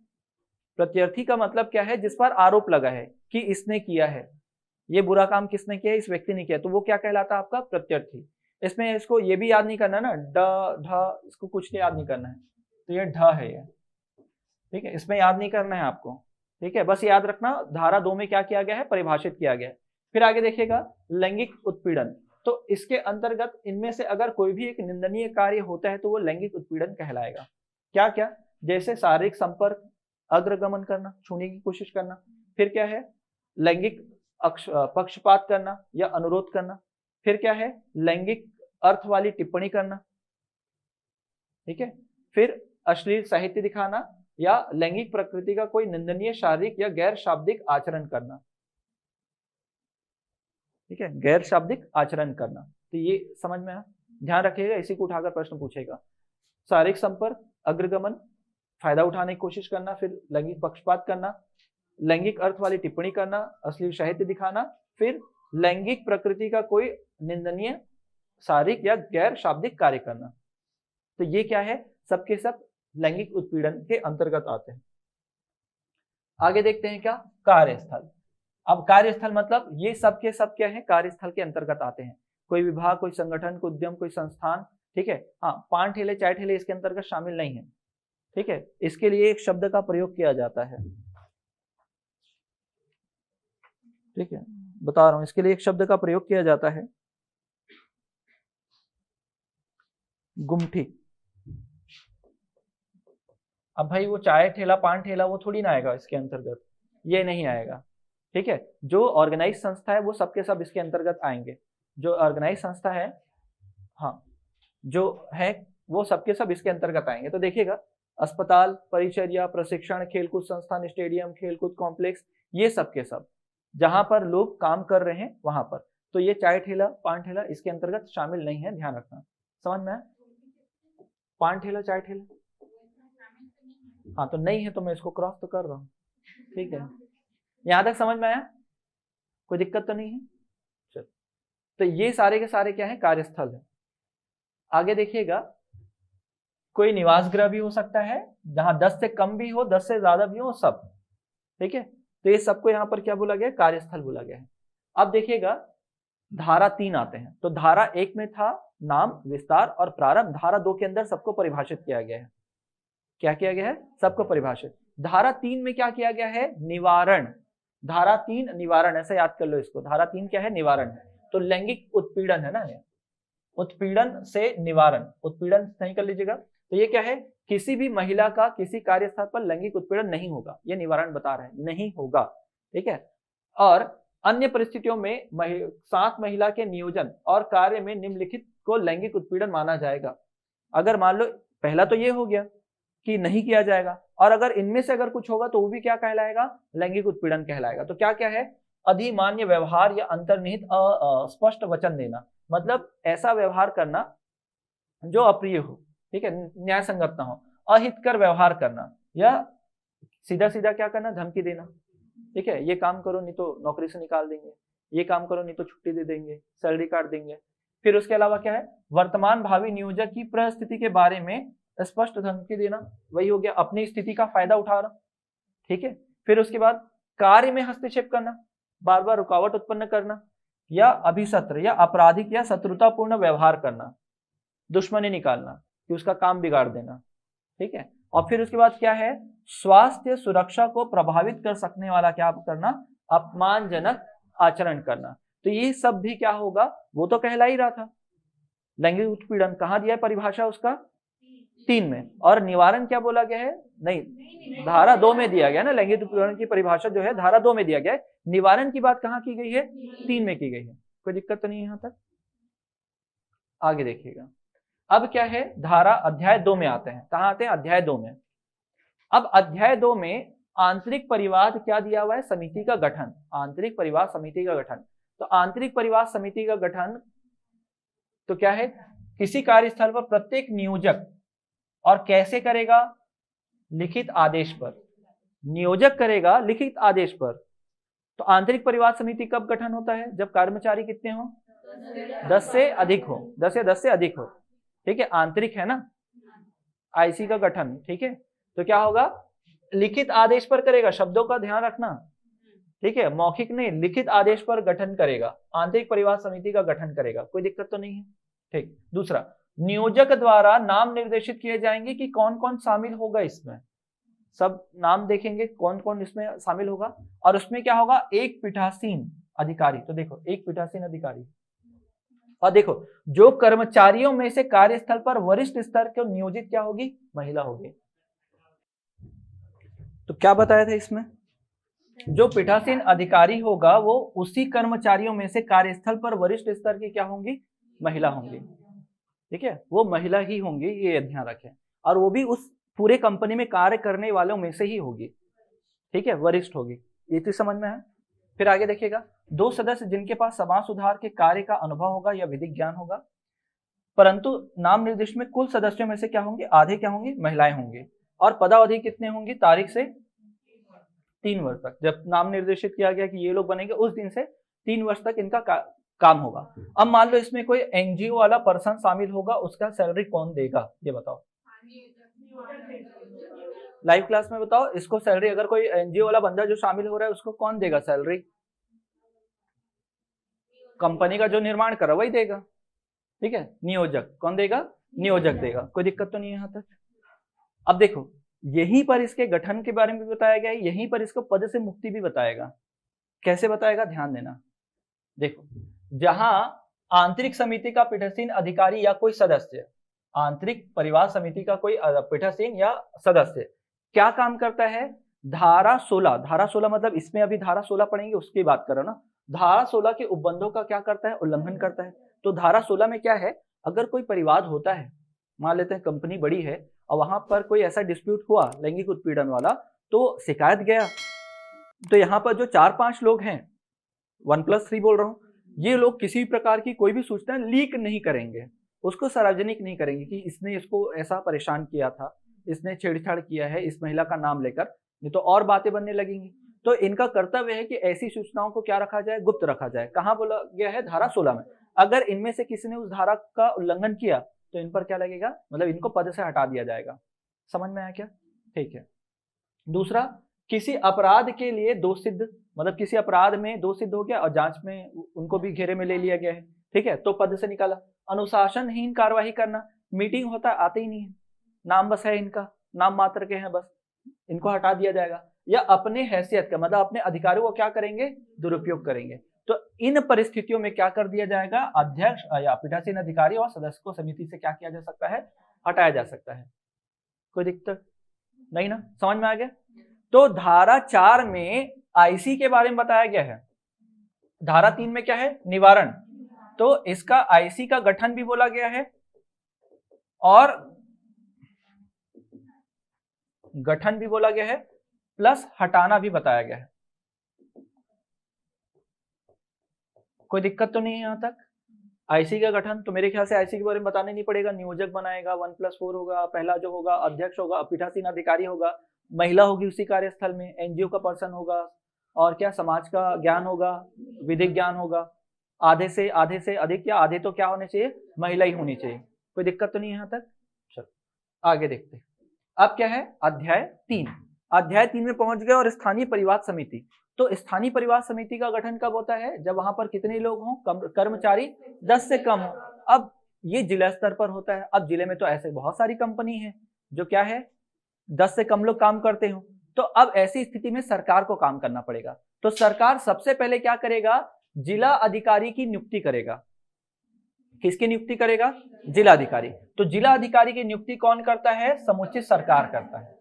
[SPEAKER 1] प्रत्यर्थी का मतलब क्या है, जिस पर आरोप लगा है कि इसने किया है, ये बुरा काम किसने किया है, इस व्यक्ति ने किया, तो वो क्या कहलाता है आपका, प्रत्यर्थी। इसमें इसको ये भी याद नहीं करना ना, ड ढ, इसको कुछ नहीं याद नहीं करना है, तो ये ढ है ये, ठीक है, इसमें याद नहीं करना है आपको, ठीक है, बस याद रखना धारा 2 में क्या किया गया है, परिभाषित किया गया है। फिर आगे देखिएगा, लैंगिक उत्पीड़न, तो इसके अंतर्गत इनमें से अगर कोई भी एक निंदनीय कार्य होता है तो वो लैंगिक उत्पीड़न कहलाएगा। क्या क्या, जैसे शारीरिक संपर्क, अग्रगमन करना, छूने की कोशिश करना, फिर क्या है, लैंगिक पक्षपात करना या अनुरोध करना, फिर क्या है, लैंगिक अर्थ वाली टिप्पणी करना, ठीक है, फिर अश्लील साहित्य दिखाना या लैंगिक प्रकृति का कोई निंदनीय शारीरिक या गैर शाब्दिक आचरण करना, ठीक है, गैर शाब्दिक आचरण करना। तो ये समझ में आया, ध्यान रखिएगा, इसी को उठाकर प्रश्न पूछेगा। शारीरिक संपर्क, अग्रगमन, फायदा उठाने की कोशिश करना, फिर लैंगिक पक्षपात करना, लैंगिक अर्थ वाली टिप्पणी करना, अश्लील साहित्य दिखाना, फिर लैंगिक प्रकृति का कोई निंदनीय शारीरिक या गैर शाब्दिक कार्य करना। तो ये क्या है, सबके सब लैंगिक उत्पीड़न के अंतर्गत आते हैं। आगे देखते हैं क्या, कार्यस्थल। अब कार्यस्थल मतलब ये सब के सब क्या है, कार्यस्थल के अंतर्गत आते हैं, कोई विभाग, कोई संगठन, कोई उद्यम, कोई संस्थान, ठीक है। हाँ, पान ठेले चाय ठेले इसके अंतर्गत शामिल नहीं है, ठीक है, इसके लिए एक शब्द का प्रयोग किया जाता है, ठीक है, बता रहा हूं, इसके लिए एक शब्द का प्रयोग किया जाता है, गुमठी। अब भाई वो चाय ठेला पान ठेला वो थोड़ी ना आएगा इसके अंतर्गत, ये नहीं आएगा, ठीक है। जो ऑर्गेनाइज संस्था है वो सबके सब इसके अंतर्गत आएंगे, जो ऑर्गेनाइज संस्था है, हाँ, जो है वो सबके सब इसके अंतर्गत आएंगे। तो देखिएगा, अस्पताल, परिचर्या, प्रशिक्षण, खेलकूद संस्थान, स्टेडियम, खेलकूद कॉम्प्लेक्स, ये सब के सब जहां पर लोग काम कर रहे हैं वहां पर, तो ये चाय ठेला पान ठेला इसके अंतर्गत शामिल नहीं है, ध्यान रखना। समझ में आया, पान ठेला चाय ठेला, हाँ तो नहीं है तो मैं इसको क्रॉस तो कर रहा हूँ, ठीक है, यहां तक समझ में आया, कोई दिक्कत तो नहीं है। चलो, तो ये सारे के सारे क्या है, कार्यस्थल है। आगे देखिएगा, कोई निवास गृह भी हो सकता है जहां 10 से कम भी हो, 10 से ज्यादा भी हो, सब, ठीक है, तो ये सबको यहाँ पर क्या बोला गया, कार्यस्थल बोला गया है। अब देखिएगा, धारा 3 आते हैं, तो धारा 1 में था नाम, विस्तार और प्रारंभ, धारा 2 के अंदर सबको परिभाषित किया गया है। क्या किया गया है, सबको परिभाषित। धारा 3 में क्या किया गया है, निवारण, धारा 3 निवारण, ऐसा याद कर लो इसको, धारा 3 क्या है, निवारण है। तो लैंगिक उत्पीड़न है ना, उत्पीड़न से निवारण, उत्पीड़न नहीं कर लीजिएगा, तो ये क्या है, किसी भी महिला का किसी कार्यस्थल पर लैंगिक उत्पीड़न नहीं होगा, ये निवारण बता रहे हैं, नहीं होगा, ठीक है। और अन्य परिस्थितियों में साथ महिला के नियोजन और कार्य में निम्नलिखित को लैंगिक उत्पीड़न माना जाएगा। अगर मान लो, पहला तो ये हो गया कि नहीं किया जाएगा, और अगर इनमें से अगर कुछ होगा तो वो भी क्या कहलाएगा, लैंगिक उत्पीड़न कहलाएगा। तो क्या क्या है, अधिमान्य व्यवहार या अंतर्निहित स्पष्ट वचन देना, मतलब ऐसा व्यवहार करना जो अप्रिय हो, ठीक है, न्याय संगत ना हो, अहितकर व्यवहार करना, या सीधा सीधा क्या करना, धमकी देना, ठीक है, ये काम करो नहीं तो नौकरी से निकाल देंगे, ये काम करो नहीं तो छुट्टी दे देंगे, सैलरी काट देंगे। फिर उसके अलावा क्या है, वर्तमान भावी नियोजक की परिस्थिति के बारे में स्पष्ट धमकी देना, वही हो गया अपनी स्थिति का फायदा उठाना, ठीक है। फिर उसके बाद कार्य में हस्तक्षेप करना, बार बार रुकावट उत्पन्न करना, या अभिसत्र या आपराधिक या शत्रुतापूर्ण व्यवहार करना, दुश्मनी निकालना कि उसका काम बिगाड़ देना, ठीक है। और फिर उसके बाद क्या है, स्वास्थ्य सुरक्षा को प्रभावित कर सकने वाला क्या करना, अपमानजनक आचरण करना। तो ये सब भी क्या होगा, वो तो कहला ही रहा था लैंगिक उत्पीड़न। कहाँ दिया है परिभाषा उसका, 3 में। और निवारण क्या बोला गया है, नहीं, धारा 2 में दिया गया ना, लैंगिक उत्पीड़न की परिभाषा जो है धारा 2 में दिया गया है, निवारण की बात कहाँ की गई है, 3 में की गई है। कोई दिक्कत तो नहीं है यहां तक, आगे देखिएगा। अब क्या है, धारा अध्याय 2 में आते हैं। कहाँ आते हैं, अध्याय 2 में। अब अध्याय 2 में आंतरिक परिवाद क्या दिया हुआ है, समिति का गठन, आंतरिक परिवाद समिति का गठन। तो आंतरिक परिवाद समिति का गठन तो क्या है, किसी कार्यस्थल पर प्रत्येक नियोजक, और कैसे करेगा, लिखित आदेश पर, नियोजक करेगा लिखित आदेश पर। तो आंतरिक परिवाद समिति कब गठन होता है, जब कर्मचारी कितने हो, 10 से अधिक हो, 10 या 10 से अधिक हो, ठीक है, आंतरिक है ना, आईसी का गठन, ठीक है। तो क्या होगा, लिखित आदेश पर करेगा, शब्दों का ध्यान रखना, ठीक है, मौखिक नहीं, लिखित आदेश पर गठन करेगा, आंतरिक परिवाद समिति का गठन करेगा। कोई दिक्कत तो नहीं है, ठीक। दूसरा, नियोजक द्वारा नाम निर्देशित किए जाएंगे कि कौन कौन शामिल होगा इसमें, सब नाम देखेंगे कौन कौन इसमें शामिल होगा। और उसमें क्या होगा, एक पीठासीन अधिकारी। तो देखो, एक पीठासीन अधिकारी, और देखो जो कर्मचारियों में से कार्यस्थल पर वरिष्ठ स्तर के नियोजित क्या होगी, महिला होगी। तो क्या बताया था इसमें, जो पीठासीन अधिकारी होगा वो उसी कर्मचारियों में से कार्यस्थल पर वरिष्ठ स्तर की क्या होंगी, महिला होंगी, ठीक है, वो महिला ही होंगी, ये ध्यान रखें। और वो भी उस पूरे कंपनी में कार्य करने वालों में से ही होगी, ठीक है, वरिष्ठ होगी। ये तो समझ में है। फिर आगे देखिएगा, 2 सदस्य जिनके पास समाज सुधार के कार्य का अनुभव होगा या विधिक ज्ञान होगा, परंतु नाम निर्दिष्ट में कुल सदस्यों में से क्या होंगे, आधे क्या होंगे, महिलाएं होंगी। और पदावधि कितने होंगी, तारीख से 3 वर्ष तक, जब नाम निर्देशित किया गया कि ये लोग बनेंगे उस दिन से 3 वर्ष तक इनका काम होगा। अब मान लो इसमें कोई एनजीओ वाला पर्सन शामिल होगा, उसका सैलरी कौन देगा, ये बताओ, लाइव क्लास में बताओ, इसको सैलरी, अगर कोई एनजीओ वाला बंदा जो शामिल हो रहा है उसको कौन देगा सैलरी, कंपनी का जो निर्माण कर रहा है वही देगा, ठीक है, नियोजक कौन देगा, नियोजक देगा। कोई दिक्कत तो नहीं है यहाँ तक। अब देखो, यहीं पर इसके गठन के बारे में भी बताया गया है, यहीं पर इसको पद से मुक्ति भी बताएगा। कैसे बताएगा, ध्यान देना। देखो, जहां आंतरिक समिति का पीठासीन अधिकारी या कोई सदस्य, आंतरिक परिवार समिति का कोई पीठासीन या सदस्य क्या काम करता है, धारा 16, धारा 16 मतलब इसमें अभी धारा 16 पढ़ेंगे उसकी बात करो ना, धारा 16 के उपबंधों का क्या करता है, उल्लंघन करता है। तो धारा 16 में क्या है, अगर कोई परिवाद होता है, मान लेते हैं कंपनी बड़ी है और वहां पर कोई ऐसा डिस्प्यूट हुआ लैंगिक उत्पीड़न वाला, तो शिकायत गया, तो यहाँ पर जो 4-5 लोग हैं, 1+3 बोल रहा हूँ, ये लोग किसी प्रकार की कोई भी सूचना लीक नहीं करेंगे, उसको सार्वजनिक नहीं करेंगे कि इसने इसको ऐसा परेशान किया था, इसने छेड़छाड़ किया है इस महिला का नाम लेकर, नहीं तो और बातें बनने लगेंगी। तो इनका कर्तव्य है कि ऐसी सूचनाओं को क्या रखा जाए, गुप्त रखा जाए। कहाँ बोला गया है, धारा 16 में। अगर इनमें से किसी ने उस धारा का उल्लंघन किया तो इन पर क्या लगेगा, मतलब इनको पद से हटा दिया जाएगा। समझ में आया क्या, ठीक है। दूसरा, किसी अपराध के लिए दोष सिद्ध, मतलब किसी अपराध में दोष सिद्ध हो गया और जांच में उनको भी घेरे में ले लिया गया है, ठीक है, तो पद से निकाला। अनुशासनहीन कार्यवाही करना, मीटिंग होता है आते ही नहीं है, नाम बस है इनका, नाम मात्र के हैं बस, इनको हटा दिया जाएगा। या अपने हैसियत का मतलब अपने अधिकारों को क्या करेंगे, दुरुपयोग करेंगे। तो इन परिस्थितियों में क्या कर दिया जाएगा, अध्यक्ष या पीठासीन अधिकारी और सदस्य को समिति से क्या किया जा सकता है, हटाया जा सकता है। कोई दिक्कत नहीं ना, समझ में आ गया। तो धारा 4 में आईसी के बारे में बताया गया है, धारा 3 में क्या है, निवारण, तो इसका आईसी का गठन भी बोला गया है। और गठन भी बोला गया है प्लस हटाना भी बताया गया है। कोई दिक्कत तो नहीं है यहां तक? आईसी का गठन तो मेरे ख्याल से आईसी के बारे में बताने नहीं पड़ेगा, नियोजक बनाएगा, 1+4 होगा, पहला जो होगा अध्यक्ष होगा, पीठासीन अधिकारी होगा, महिला होगी उसी कार्यस्थल में, एनजीओ का पर्सन होगा, और क्या समाज का ज्ञान होगा, विधिक ज्ञान होगा, आधे से अधिक या आधे तो क्या होने चाहिए, महिला ही होनी चाहिए। कोई दिक्कत तो नहीं है यहाँ तक? चलो आगे देखते हैं। अब क्या है, अध्याय 3। अध्याय 3 में पहुंच गए और स्थानीय परिवाद समिति। तो स्थानीय परिवाद समिति का गठन कब होता है, जब वहां पर कितने लोग हों, कर्मचारी 10 से कम हो। अब ये जिला स्तर पर होता है। अब जिले में तो ऐसे बहुत सारी कंपनी है जो क्या है 10 से कम लोग काम करते हो, तो अब ऐसी स्थिति में सरकार को काम करना पड़ेगा। तो सरकार सबसे पहले क्या करेगा, जिला अधिकारी की नियुक्ति करेगा। किसकी नियुक्ति करेगा, जिला अधिकारी। तो जिला अधिकारी की नियुक्ति कौन करता है, समुचित सरकार करता है।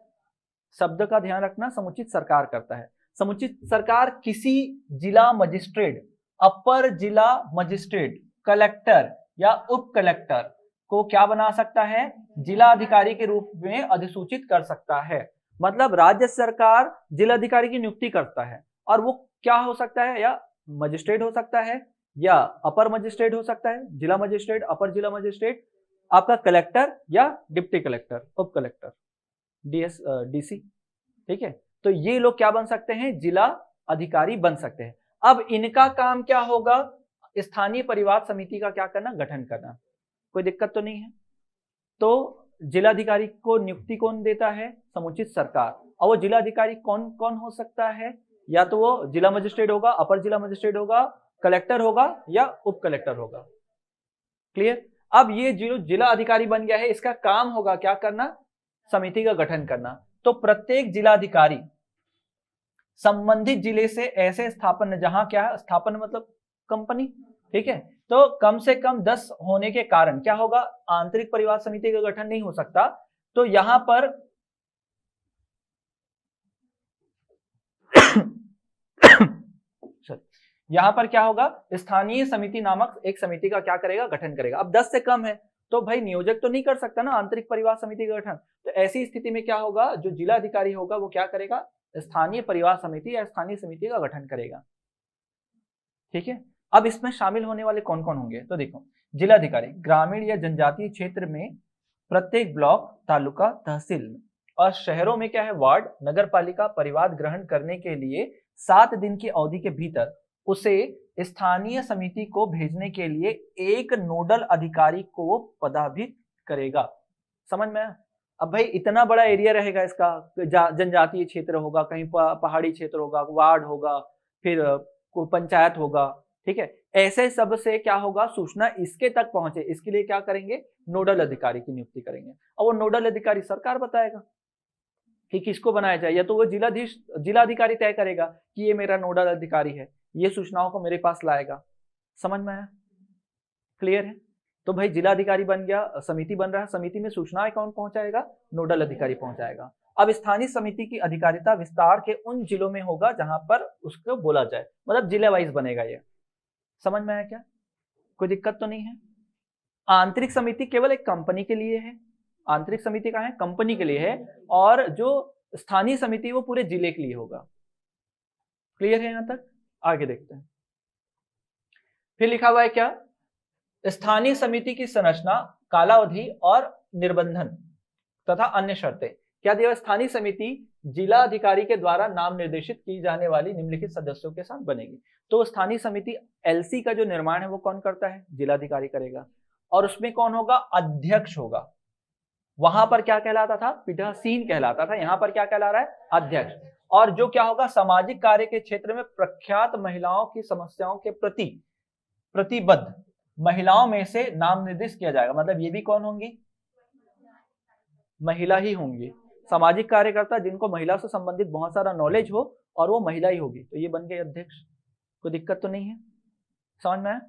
[SPEAKER 1] शब्द का ध्यान रखना, समुचित सरकार करता है। समुचित सरकार किसी जिला मजिस्ट्रेट, अपर जिला मजिस्ट्रेट, कलेक्टर या उप कलेक्टर को क्या बना सकता है, जिला अधिकारी के रूप में अधिसूचित कर सकता है। मतलब राज्य सरकार जिला अधिकारी की नियुक्ति करता है, और वो क्या हो सकता है, या मजिस्ट्रेट हो सकता है, या अपर मजिस्ट्रेट हो सकता है, जिला मजिस्ट्रेट, अपर जिला मजिस्ट्रेट, आपका कलेक्टर या डिप्टी कलेक्टर, उप कलेक्टर, डीसी। ठीक है, तो ये लोग क्या बन सकते हैं, जिला अधिकारी बन सकते हैं। अब इनका काम क्या होगा, स्थानीय परिवाद समिति का क्या करना, गठन करना। कोई दिक्कत तो नहीं है? तो जिलाधिकारी को नियुक्ति कौन देता है, समुचित सरकार। और वो जिलाधिकारी कौन कौन हो सकता है, या तो वो जिला मजिस्ट्रेट होगा, अपर जिला मजिस्ट्रेट होगा, कलेक्टर होगा, या उप कलेक्टर होगा। क्लियर? अब ये जो जिला अधिकारी बन गया है, इसका काम होगा क्या करना, समिति का गठन करना। तो प्रत्येक जिलाधिकारी संबंधित जिले से ऐसे स्थापन, जहां क्या स्थापन मतलब कंपनी, ठीक है, तो कम से कम 10 होने के कारण क्या होगा, आंतरिक परिवाद समिति का गठन नहीं हो सकता। तो यहां पर यहां पर क्या होगा, स्थानीय समिति नामक एक समिति का क्या करेगा, गठन करेगा। अब 10 से कम है तो भाई नियोजक तो नहीं कर सकता ना आंतरिक परिवाद समिति का गठन। तो ऐसी स्थिति में क्या होगा, जो जिला अधिकारी होगा वो क्या करेगा, स्थानीय परिवाद समिति या स्थानीय समिति का गठन करेगा। ठीक है, अब इसमें शामिल होने वाले कौन कौन होंगे, तो देखो, जिलाधिकारी ग्रामीण या जनजातीय क्षेत्र में प्रत्येक ब्लॉक, तालुका, तहसील में और शहरों में क्या है, वार्ड, नगर पालिका परिवाद ग्रहण करने के लिए 7 दिन की अवधि के भीतर उसे स्थानीय समिति को भेजने के लिए एक नोडल अधिकारी को पदाभित करेगा। समझ में? अब भाई इतना बड़ा एरिया रहेगा इसका, जनजातीय क्षेत्र होगा, कहीं पहाड़ी क्षेत्र होगा, वार्ड होगा, फिर पंचायत होगा, ठीक है, ऐसे सब से क्या होगा, सूचना इसके तक पहुंचे, इसके लिए क्या करेंगे, नोडल अधिकारी की नियुक्ति करेंगे। और वो नोडल अधिकारी सरकार बताएगा कि किसको बनाया जाए, या तो वो जिलाधिकारी तय करेगा कि ये मेरा नोडल अधिकारी है, ये सूचनाओं को मेरे पास लाएगा। समझ में आया? क्लियर है? तो भाई जिलाधिकारी बन गया, समिति बन रहा है, समिति में सूचनाएं कौन पहुंचाएगा, नोडल अधिकारी पहुंचाएगा। अब स्थानीय समिति की अधिकारिता विस्तार के उन जिलों में होगा जहां पर उसको बोला जाए, मतलब जिले वाइज बनेगा ये। समझ में आया क्या? कोई दिक्कत तो नहीं है? आंतरिक समिति केवल एक कंपनी के लिए है, आंतरिक समिति कहाँ है, कंपनी के लिए है, और जो स्थानीय समिति वो पूरे जिले के लिए होगा। क्लियर है यहां तक? आगे देखते हैं। फिर लिखा हुआ है क्या, स्थानीय समिति की संरचना, कालावधि और निर्बंधन तथा अन्य शर्तें। क्या दिया, स्थानीय समिति जिला अधिकारी के द्वारा नाम निर्देशित की जाने वाली निम्नलिखित सदस्यों के साथ बनेगी। तो स्थानीय समिति एलसी का जो निर्माण है वो कौन करता है, जिलाधिकारी करेगा। और उसमें कौन होगा, अध्यक्ष होगा। वहां पर क्या कहलाता था, पीठासीन कहलाता था, यहां पर क्या कहला रहा है, अध्यक्ष। और जो क्या होगा, सामाजिक कार्य के क्षेत्र में प्रख्यात महिलाओं की समस्याओं के प्रति प्रतिबद्ध महिलाओं में से नाम निर्दिष्ट किया जाएगा। मतलब ये भी कौन होंगी, महिला ही होंगी। सामाजिक कार्यकर्ता जिनको महिला से संबंधित बहुत सारा नॉलेज हो और वो महिला ही होगी, तो ये बन गए अध्यक्ष। कोई दिक्कत तो नहीं है? समझ में?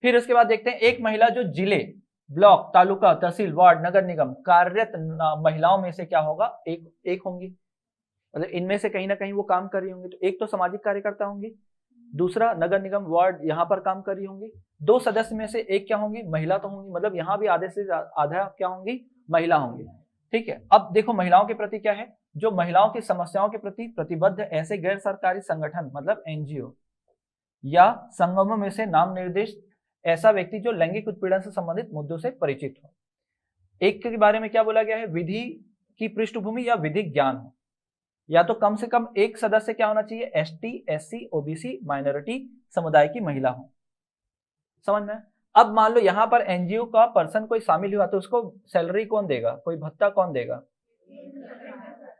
[SPEAKER 1] फिर उसके बाद देखते हैं, एक महिला जो जिले, ब्लॉक, तालुका, तहसील, वार्ड, नगर निगम कार्यरत महिलाओं में से क्या होगा, एक होंगी। मतलब इनमें से कहीं ना कहीं वो काम कर रही होंगी। तो एक तो सामाजिक कार्यकर्ता होंगी, दूसरा नगर निगम, वार्ड यहाँ पर काम कर रही होंगी। 2 सदस्य में से एक क्या होंगी, महिला तो होंगी। मतलब यहाँ भी आधे से आधा क्या होंगी, महिला होंगी। ठीक है। अब देखो महिलाओं के प्रति क्या है, जो महिलाओं की समस्याओं के प्रति प्रतिबद्ध ऐसे गैर सरकारी संगठन मतलब एनजीओ या संगमों में से नाम निर्दिष्ट ऐसा व्यक्ति जो लैंगिक उत्पीड़न से संबंधित मुद्दों से परिचित हो। एक के बारे में क्या बोला गया है, विधि की पृष्ठभूमि या विधिक ज्ञान हो, या तो कम से कम एक सदस्य क्या होना चाहिए, एसटी, एससी, ओबीसी, माइनॉरिटी समुदाय की महिला हो। समझ में? अब मान लो यहाँ पर एनजीओ का पर्सन कोई शामिल हुआ तो उसको सैलरी कौन देगा, कोई भत्ता कौन देगा,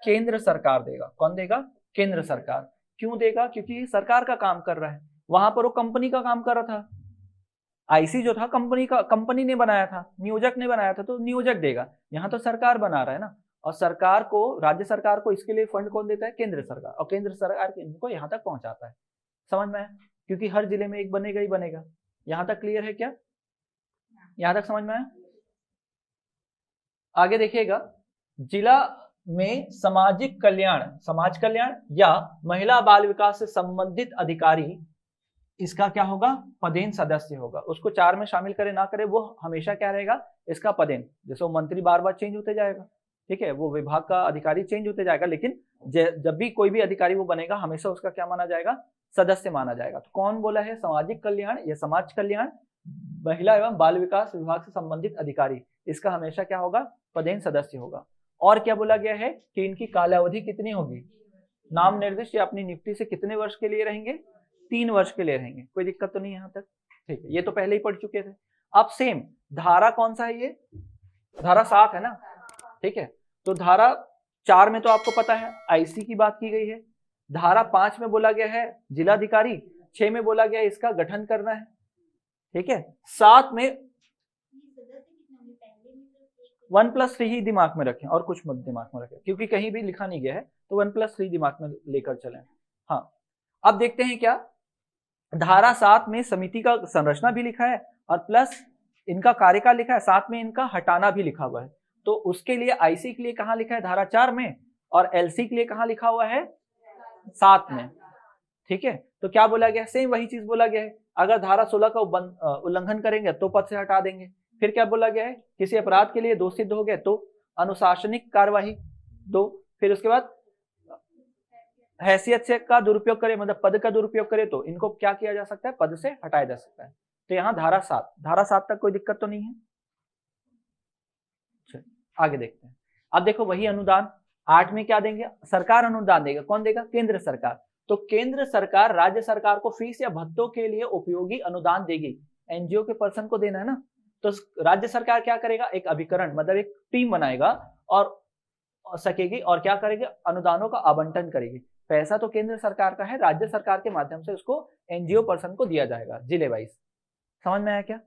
[SPEAKER 1] केंद्र सरकार देगा। कौन देगा, केंद्र सरकार। क्यों देगा, क्योंकि सरकार का काम कर रहा है, वहां पर वो कंपनी का काम कर रहा था। आईसी जो था कंपनी ने बनाया था, नियोजक ने बनाया था, तो नियोजक देगा। यहाँ तो सरकार बना रहा है ना, और सरकार को, राज्य सरकार को इसके लिए फंड कौन देता है, केंद्र सरकार, और केंद्र सरकार इनको यहाँ तक पहुंचाता है। समझ में? क्योंकि हर जिले में एक बनेगा ही बनेगा। यहाँ तक क्लियर है क्या, यहाँ तक समझ में आया? आगे देखिएगा, जिला में सामाजिक कल्याण, समाज कल्याण या महिला बाल विकास से संबंधित अधिकारी, इसका क्या होगा, पदेन सदस्य होगा। उसको 4 में शामिल करे ना करे, वो हमेशा क्या रहेगा, इसका पदेन। जैसे वो मंत्री बार बार चेंज होते जाएगा, ठीक है, वो विभाग का अधिकारी चेंज होते जाएगा, लेकिन जब भी कोई भी अधिकारी वो बनेगा, हमेशा उसका क्या माना जाएगा, सदस्य माना जाएगा। तो कौन बोला है, सामाजिक कल्याण या समाज कल्याण, महिला एवं बाल विकास विभाग से संबंधित अधिकारी, इसका हमेशा क्या होगा, पदेन सदस्य होगा। और क्या बोला गया है कि इनकी कालावधि कितनी होगी, नाम निर्दिष्ट या अपनी नियुक्ति से कितने वर्ष के लिए रहेंगे, 3 वर्ष के लिए रहेंगे। कोई दिक्कत तो नहीं यहाँ तक, ठीक है, ये तो पहले ही पढ़ चुके थे। अब सेम धारा कौन सा है, ये धारा 7 है ना, ठीक है। तो धारा 4 में तो आपको पता है आईसी की बात की गई है, धारा 5 में बोला गया है जिलाधिकारी, 6 में बोला गया है इसका गठन करना है, ठीक है। 7 में 1+3 ही दिमाग में रखें और कुछ मत दिमाग में रखें, क्योंकि कहीं भी लिखा नहीं गया है, तो 1+3 दिमाग में लेकर चलें। हाँ, अब देखते हैं क्या, धारा 7 में समिति का संरचना भी लिखा है और प्लस इनका कार्यकाल लिखा है, साथ में इनका हटाना भी लिखा हुआ है। तो उसके लिए आईसी के लिए कहां लिखा है, धारा 4 में, और एलसी के लिए कहां लिखा हुआ है, 7 में, ठीक है। तो क्या बोला गया, सेम वही चीज बोला गया है, अगर धारा 16 का उल्लंघन करेंगे तो पद से हटा देंगे। फिर क्या बोला गया है, किसी अपराध के लिए दोषी सिद्ध हो गए तो अनुशासनिक कार्यवाही दो। फिर उसके बाद हैसियत से का दुरुपयोग करे, मतलब पद का दुरुपयोग करे तो इनको क्या किया जा सकता है, पद से हटाया जा सकता है। तो यहाँ धारा 7 तक कोई दिक्कत तो नहीं है। आगे देखते हैं। अब देखो वही अनुदान 8 में क्या देंगे, सरकार अनुदान देगा। कौन देगा, केंद्र सरकार। तो केंद्र सरकार राज्य सरकार को फीस या भत्तों के लिए उपयोगी अनुदान देगी। एनजीओ के पर्सन को देना है ना, तो राज्य सरकार क्या करेगा, एक अभिकरण मतलब एक टीम बनाएगा और सकेगी और क्या करेगी, अनुदानों का आवंटन करेगी। पैसा तो केंद्र सरकार का है, राज्य सरकार के माध्यम से उसको एनजीओ पर्सन को दिया जाएगा जिले वाइज। समझ में आया क्या,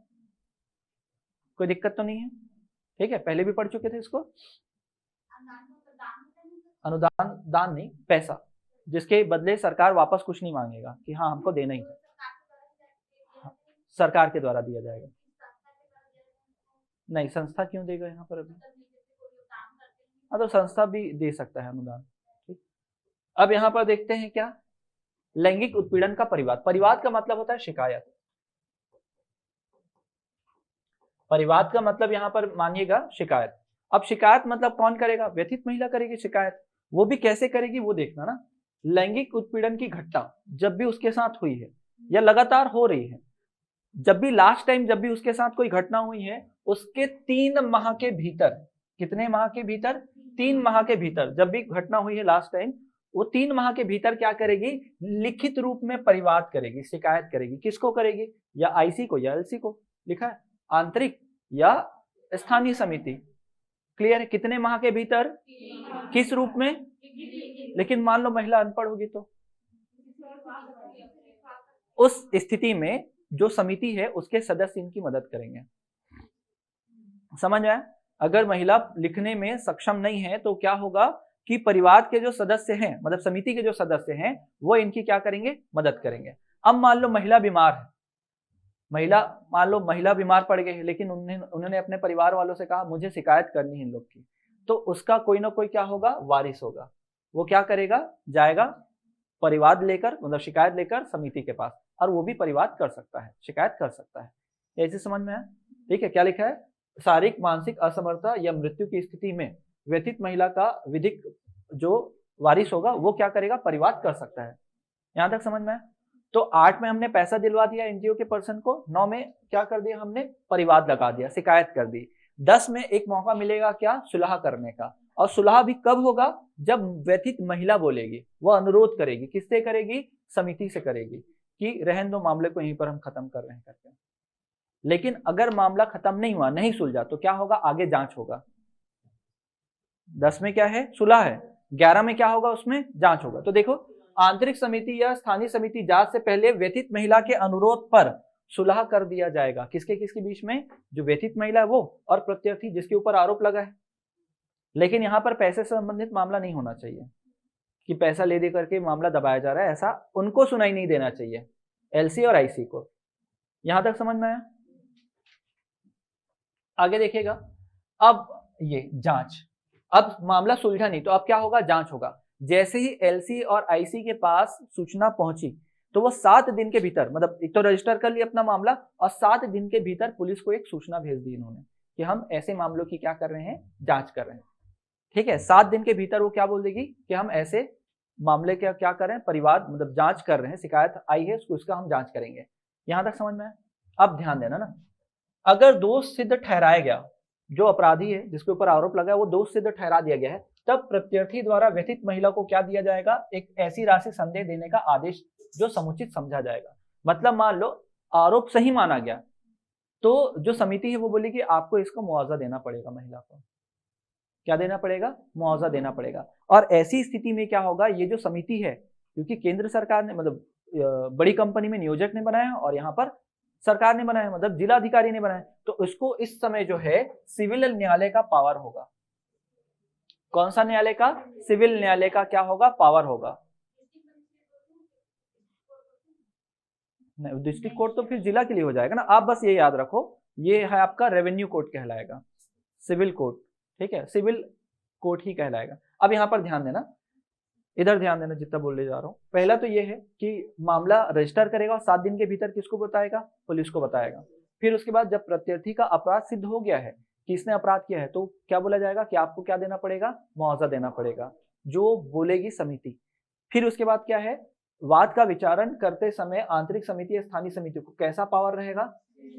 [SPEAKER 1] कोई दिक्कत तो नहीं है, ठीक है, पहले भी पढ़ चुके थे इसको। अनुदान, दान नहीं, पैसा, जिसके बदले सरकार वापस कुछ नहीं मांगेगा कि हाँ हमको देना ही है, सरकार के द्वारा दिया जाएगा। नहीं, संस्था क्यों देगा यहाँ पर अभी, हाँ तो संस्था भी दे सकता है अनुदान, ठीक। अब यहाँ पर देखते हैं क्या, लैंगिक उत्पीड़न का परिवाद। परिवाद का मतलब होता है शिकायत। परिवाद का मतलब यहाँ पर मानिएगा शिकायत। अब शिकायत मतलब कौन करेगा, व्यथित महिला करेगी शिकायत। वो भी कैसे करेगी वो देखना ना। लैंगिक उत्पीड़न की घटना जब भी उसके साथ हुई है या लगातार हो रही है, जब भी लास्ट टाइम जब भी उसके साथ कोई घटना हुई है, उसके 3 माह के भीतर, कितने माह के भीतर, 3 माह के भीतर जब भी घटना हुई है लास्ट टाइम, वो 3 माह के भीतर क्या करेगी, लिखित रूप में परिवाद करेगी, शिकायत करेगी। किसको करेगी, या आईसी को या एलसी को, लिखा है, आंतरिक या स्थानीय समिति। क्लियर है, कितने माह के भीतर, किस रूप में, लेकिन मान लो महिला अनपढ़ होगी तो उस स्थिति में जो समिति है उसके सदस्य इनकी मदद करेंगे। समझ आया, अगर महिला लिखने में सक्षम नहीं है तो क्या होगा कि परिवार के जो सदस्य हैं, मतलब समिति के जो सदस्य हैं, वो इनकी क्या करेंगे, मदद करेंगे। अब मान लो महिला बीमार है, मान लो महिला बीमार पड़ गई है, लेकिन उन्होंने अपने परिवार वालों से कहा मुझे शिकायत करनी है इन लोग की, तो उसका कोई ना कोई क्या होगा, वारिस होगा। वो क्या करेगा, जाएगा परिवाद लेकर, मतलब शिकायत लेकर समिति के पास, और वो भी परिवाद कर सकता है, शिकायत कर सकता है। ऐसे समझ में आया, ठीक है। क्या लिखा है, शारीरिक मानसिक असमर्थता या मृत्यु की स्थिति में व्यथित महिला का विधिक जो वारिस होगा वो क्या करेगा, परिवाद कर सकता है। यहां तक समझ में है? तो 8 में हमने पैसा दिलवा दिया एनजीओ के पर्सन को, 9 में क्या कर दिया हमने, परिवाद लगा दिया, शिकायत कर दी। 10 में एक मौका मिलेगा क्या, सुलह करने का। और सुलह भी कब होगा, जब व्यथित महिला बोलेगी, वह अनुरोध करेगी, किससे करेगी, समिति से करेगी कि रहन दो मामले को, यहीं पर हम खत्म कर रहे हैं करके। लेकिन अगर मामला खत्म नहीं हुआ, नहीं सुलझा, तो क्या होगा, आगे जांच होगा। 10 में क्या है, सुलह है, 11 में क्या होगा, उसमें जांच होगा। तो देखो, आंतरिक समिति या स्थानीय समिति जांच से पहले व्यथित महिला के अनुरोध पर सुलह कर दिया जाएगा। किसके किसके बीच में, जो व्यथित महिला है वो और प्रत्यर्थी जिसके ऊपर आरोप लगा है। लेकिन यहां पर पैसे से संबंधित मामला नहीं होना चाहिए कि पैसा ले दे करके मामला दबाया जा रहा है, ऐसा उनको सुनाई नहीं देना चाहिए, एलसी और आईसी को। यहां तक समझ में आया? आगे देखिएगा, अब ये जांच, अब मामला सुलझा नहीं तो अब क्या होगा, जांच होगा। जैसे ही एलसी और आईसी के पास सूचना पहुंची तो वो 7 दिन के भीतर, मतलब एक तो रजिस्टर कर लिया अपना मामला, और 7 दिन के भीतर पुलिस को एक सूचना भेज दी इन्होंने कि हम ऐसे मामलों की क्या कर रहे हैं, जांच कर रहे हैं। ठीक है, 7 दिन के भीतर वो क्या बोल देगी कि हम ऐसे मामले का क्या कर रहे हैं, परिवाद मतलब जांच कर रहे हैं, शिकायत आई है उसका हम जांच करेंगे। यहां तक समझ में है? अब ध्यान देना ना, अगर दोष सिद्ध ठहराया गया, जो अपराधी है जिसके ऊपर आरोप लगा है वो दोष सिद्ध ठहरा दिया गया है, तब प्रत्यर्थी द्वारा व्यथित महिला को क्या दिया जाएगा, एक ऐसी राशि संदेह देने का आदेश जो समुचित समझा जाएगा। मतलब मान लो आरोप सही माना गया तो जो समिति है वो बोलेगी आपको इसको मुआवजा देना पड़ेगा, महिला को क्या देना पड़ेगा, मुआवजा देना पड़ेगा। और ऐसी स्थिति में क्या होगा, ये जो समिति है, क्योंकि केंद्र सरकार ने मतलब बड़ी कंपनी में नियोजक ने बनाया और यहाँ पर सरकार ने बनाया, मतलब जिला अधिकारी ने बनाया, तो उसको इस समय जो है सिविल न्यायालय का पावर होगा। कौन सा न्यायालय का, सिविल न्यायालय का क्या होगा, पावर होगा। नहीं, डिस्ट्रिक्ट कोर्ट तो फिर जिला के लिए हो जाएगा ना। आप बस ये याद रखो, ये है आपका रेवेन्यू कोर्ट कहलाएगा, सिविल कोर्ट, ठीक है, सिविल कोर्ट ही कहलाएगा। अब यहाँ पर ध्यान देना, इधर ध्यान देना जितना बोलने जा रहा हूँ। पहला तो ये है कि मामला रजिस्टर करेगा और 7 दिन के भीतर किसको बताएगा, पुलिस को बताएगा। फिर उसके बाद जब प्रत्यर्थी का अपराध सिद्ध हो गया है कि इसने अपराध किया है, तो क्या बोला जाएगा कि आपको क्या देना पड़ेगा, मुआवजा देना पड़ेगा, जो बोलेगी समिति। फिर उसके बाद क्या है, वाद का विचारण करते समय आंतरिक समिति या स्थानीय समिति को कैसा पावर रहेगा,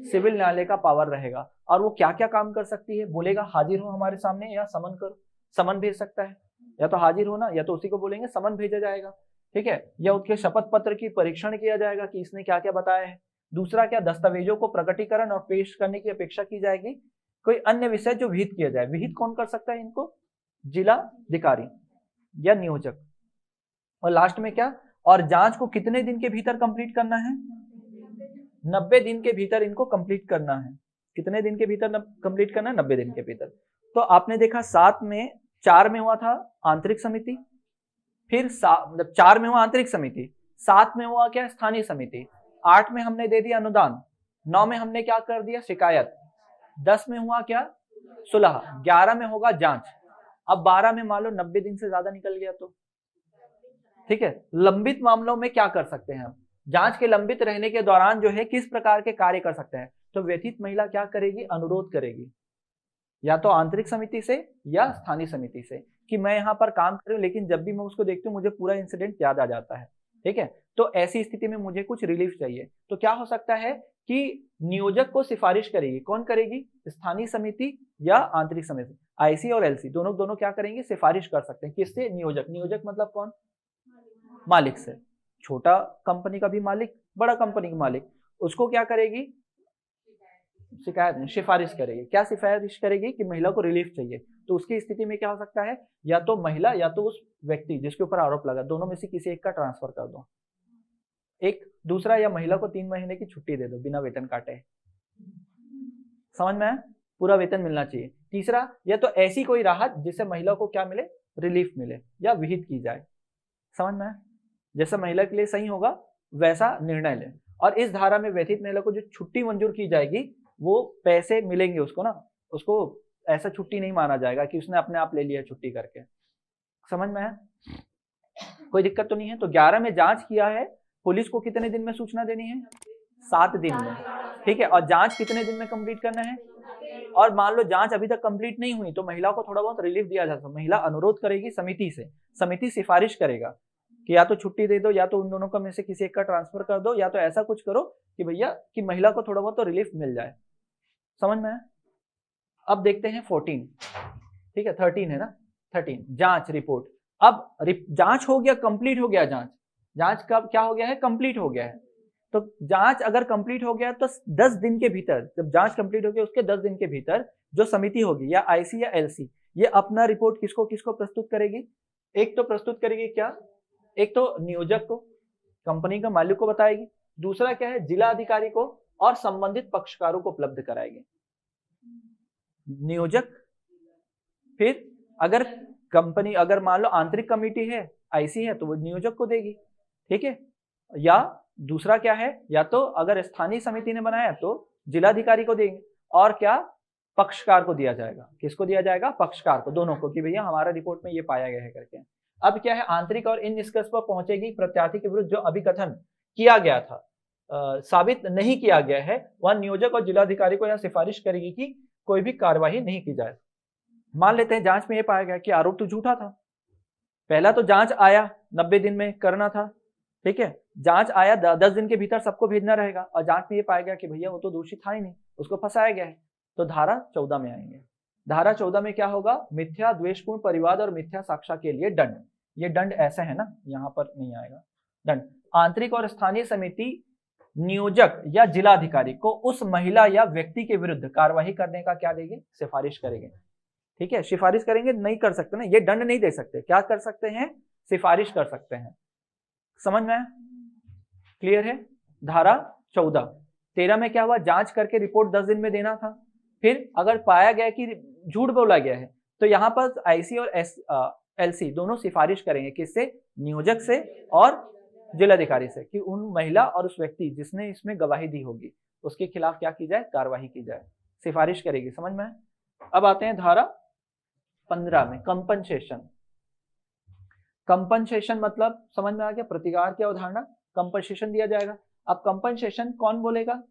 [SPEAKER 1] सिविल न्यायालय का पावर रहेगा। और वो क्या क्या काम कर सकती है, बोलेगा हाजिर हो हमारे सामने या समन करो, समन भेज सकता है, या तो हाजिर होना या तो उसी को बोलेंगे समन भेजा जाएगा, ठीक है, या उसके शपथ पत्र की परीक्षण किया जाएगा कि इसने क्या क्या बताया है। दूसरा क्या, दस्तावेजों को प्रकटीकरण और पेश करने की अपेक्षा की जाएगी। कोई अन्य विषय जो विहित किया जाए, विहित कौन कर सकता है इनको, जिला अधिकारी या नियोजक। और लास्ट में क्या, और जांच को कितने दिन के भीतर कंप्लीट करना है, 90 दिन के भीतर इनको कंप्लीट करना है। कितने दिन के भीतर कंप्लीट करना है, 90 दिन के भीतर। तो आपने देखा 7 में 4 में हुआ था आंतरिक समिति, फिर मतलब 4 में हुआ आंतरिक समिति, 7 में हुआ क्या, स्थानीय समिति, 8 में हमने दे दिया अनुदान, 9 में हमने क्या कर दिया, शिकायत, 10 में हुआ क्या, सुलह, 11 में होगा जांच। अब 12 में मान लो 90 दिन से ज्यादा निकल गया तो ठीक है, लंबित मामलों में क्या कर सकते हैं हम, जांच के लंबित रहने के दौरान जो है किस प्रकार के कार्य कर सकते हैं। तो व्यथित महिला क्या करेगी, अनुरोध करेगी, या तो आंतरिक समिति से या स्थानीय समिति से कि मैं यहाँ पर काम कर रही हूँ, लेकिन जब भी मैं उसको देखती हूँ मुझे पूरा इंसिडेंट याद आ जाता है, ठीक है, तो ऐसी स्थिति में मुझे कुछ रिलीफ चाहिए। तो क्या हो सकता है कि नियोजक को सिफारिश करेगी, कौन करेगी, स्थानीय समिति या आंतरिक समिति, आईसी और एलसी दोनों क्या करेंगे, सिफारिश कर सकते हैं। किससे, नियोजक, नियोजक मतलब कौन, मालिक से, छोटा कंपनी का भी मालिक, बड़ा कंपनी का मालिक, उसको क्या करेगी, शिकायत नहीं, सिफारिश करेगी। क्या सिफारिश करेगी कि महिला को रिलीफ चाहिए। तो उसकी स्थिति में क्या हो सकता है, या तो महिला या तो उस व्यक्ति जिसके ऊपर आरोप लगा, दोनों में से किसी एक का ट्रांसफर कर दो, एक दूसरा, या महिला को 3 महीने की छुट्टी दे दो बिना वेतन काटे। समझ में आया, पूरा वेतन मिलना चाहिए। तीसरा, या तो ऐसी कोई राहत जिससे महिला को क्या मिले, रिलीफ मिले या विहित की जाए। समझ में आया, जैसा महिला के लिए सही होगा वैसा निर्णय ले। और इस धारा में व्यथित महिला को जो छुट्टी मंजूर की जाएगी वो पैसे मिलेंगे उसको ना, उसको ऐसा छुट्टी नहीं माना जाएगा कि उसने अपने आप ले लिया छुट्टी करके। समझ में है, कोई दिक्कत तो नहीं है। तो 11 में जांच किया है, पुलिस को कितने दिन में सूचना देनी है, 7 दिन में, ठीक है, और जांच कितने दिन में कंप्लीट करना है, और मान लो जांच अभी तक कंप्लीट नहीं हुई तो महिला को थोड़ा बहुत रिलीफ दिया जा सकता है। महिला अनुरोध करेगी समिति से, समिति सिफारिश करेगा कि या तो छुट्टी दे दो या तो उन दोनों का में से किसी एक का ट्रांसफर कर दो या तो ऐसा कुछ करो कि भैया कि महिला को थोड़ा बहुत तो रिलीफ मिल जाए। समझ में आया? अब देखते हैं 14, ठीक है 13 है ना, 13 जांच रिपोर्ट। अब जांच हो गया, कंप्लीट हो गया जांच, जांच कब क्या हो गया है, कंप्लीट हो गया है। तो जांच अगर कंप्लीट हो गया तो 10 दिन के भीतर, जब जांच कंप्लीट हो गई उसके 10 दिन के भीतर जो समिति होगी या आईसी या एलसी, ये अपना रिपोर्ट किसको किसको प्रस्तुत करेगी? एक तो प्रस्तुत करेगी क्या, एक तो नियोजक को, कंपनी का मालिक को बताएगी, दूसरा क्या है जिला अधिकारी को और संबंधित पक्षकारों को उपलब्ध कराएगी। नियोजक, फिर अगर कंपनी अगर मान लो आंतरिक कमेटी है आईसी है तो वो नियोजक को देगी, ठीक है। या दूसरा क्या है, या तो अगर स्थानीय समिति ने बनाया तो जिलाधिकारी को देंगे, और क्या पक्षकार को दिया जाएगा। किसको दिया जाएगा? पक्षकार को, दोनों को, कि भैया हमारा रिपोर्ट में ये पाया गया है करके। अब क्या है, आंतरिक और इन निष्कर्ष पर पहुंचेगी प्रत्याशी के विरुद्ध जो अभिकथन किया गया था साबित नहीं किया गया है, वह नियोजक और जिलाधिकारी को यह सिफारिश करेगी कि कोई भी कार्यवाही नहीं की जाए। मान लेते हैं जांच में यह पाया गया कि आरोप तो झूठा था, पहला तो जांच आया 90 दिन में करना था, ठीक है, जांच आया 10 दिन के भीतर सबको भेजना रहेगा, और जांच में ये पाया गया कि भैया वो तो दोषी था ही नहीं, उसको फंसाया गया है, तो धारा 14 में आएंगे। धारा 14 में क्या होगा? मिथ्या द्वेषपूर्ण परिवाद और मिथ्या साक्ष्य के लिए दंड। ये दंड ऐसे है ना, यहाँ पर नहीं आएगा दंड। आंतरिक और स्थानीय समिति नियोजक या जिलाधिकारी को उस महिला या व्यक्ति के विरुद्ध कार्यवाही करने का क्या देगी? सिफारिश करेंगे, ठीक है, सिफारिश करेंगे, नहीं कर सकते ना, ये दंड नहीं दे सकते, क्या कर सकते हैं? सिफारिश कर सकते हैं। समझ में आया? क्लियर है? धारा 14। 13 में क्या हुआ? जांच करके रिपोर्ट 10 दिन में देना था, फिर अगर पाया गया कि झूठ बोला गया है तो यहाँ पर आईसी और एलसी दोनों सिफारिश करेंगे, किससे? नियोजक से और जिलाधिकारी से, कि उन महिला और उस व्यक्ति जिसने इसमें गवाही दी होगी उसके खिलाफ क्या की जाए? कार्रवाई की जाए, सिफारिश करेगी। समझ में? अब आते हैं धारा 15 में, कंपनसेशन। कंपनसेशन मतलब समझ में आ गया? प्रतिकार की अवधारणा, कंपनसेशन दिया जाएगा। अब कंपनसेशन कौन बोलेगा?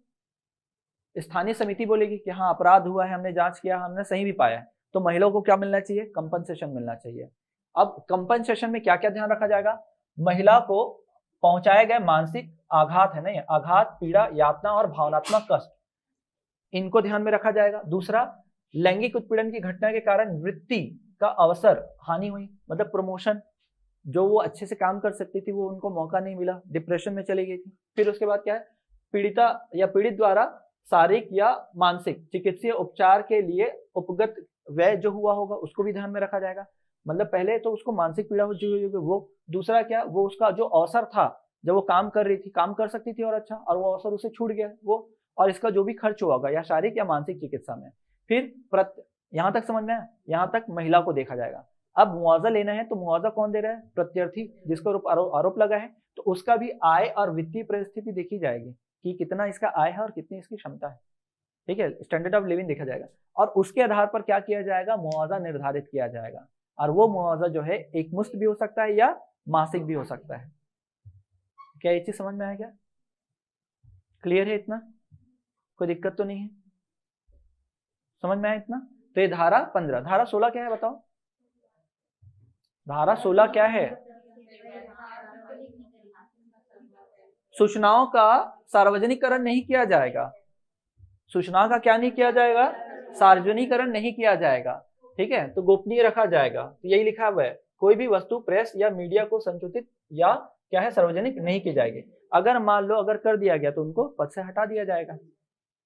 [SPEAKER 1] स्थानीय समिति बोलेगी कि हाँ अपराध हुआ है, हमने जांच किया, हमने सही भी पाया है, तो महिलाओं को क्या मिलना चाहिए? कंपनसेशन मिलना चाहिए। अब कंपनसेशन में क्या क्या ध्यान रखा जाएगा? महिला को पहुंचाया गया मानसिक आघात है ना, आघात, पीड़ा, यातना और भावनात्मक कष्ट, इनको ध्यान में रखा जाएगा। दूसरा, लैंगिक उत्पीड़न की घटना के कारण वृत्ति का अवसर हानि हुई, मतलब प्रमोशन, जो वो अच्छे से काम कर सकती थी वो उनको मौका नहीं मिला, डिप्रेशन में चली गई थी। फिर उसके बाद क्या है? पीड़िता या पीड़ित द्वारा शारीरिक या मानसिक चिकित्सीय उपचार के लिए उपगत व्यय जो हुआ होगा उसको भी ध्यान में रखा जाएगा। मतलब पहले तो उसको मानसिक पीड़ा हो चुकी होगी वो, दूसरा क्या, वो उसका जो अवसर था जब वो काम कर रही थी, काम कर सकती थी और अच्छा, और वो अवसर उसे छूट गया वो, और इसका जो भी खर्च हुआ होगा या शारीरिक या मानसिक चिकित्सा में। फिर यहाँ तक समझ में आया? यहाँ तक महिला को देखा जाएगा। अब मुआवजा लेना है तो मुआवजा कौन दे रहा है? प्रत्यर्थी, जिसको आरोप लगा है, तो उसका भी आय और वित्तीय परिस्थिति देखी जाएगी कि कितना इसका आय है और कितनी इसकी क्षमता है, ठीक है, स्टैंडर्ड ऑफ लिविंग देखा जाएगा, और उसके आधार पर क्या किया जाएगा? मुआवजा निर्धारित किया जाएगा, और वो मुआवजा जो है एक मुश्त भी हो सकता है या मासिक भी हो सकता है। क्या ये चीज समझ में आया? क्या क्लियर है? इतना कोई दिक्कत तो नहीं है? समझ में आया इतना? तो ये धारा 15। धारा 16 क्या है बताओ? धारा 16 क्या है? सूचनाओं का सार्वजनिकरण नहीं किया जाएगा। सूचनाओं का क्या नहीं किया जाएगा? सार्वजनिकरण नहीं किया जाएगा, ठीक है, तो गोपनीय रखा जाएगा। तो यही लिखा हुआ है, कोई भी वस्तु प्रेस या मीडिया को संचित या क्या है सार्वजनिक नहीं की जाएगी। अगर मान लो अगर कर दिया गया तो उनको पद से हटा दिया जाएगा।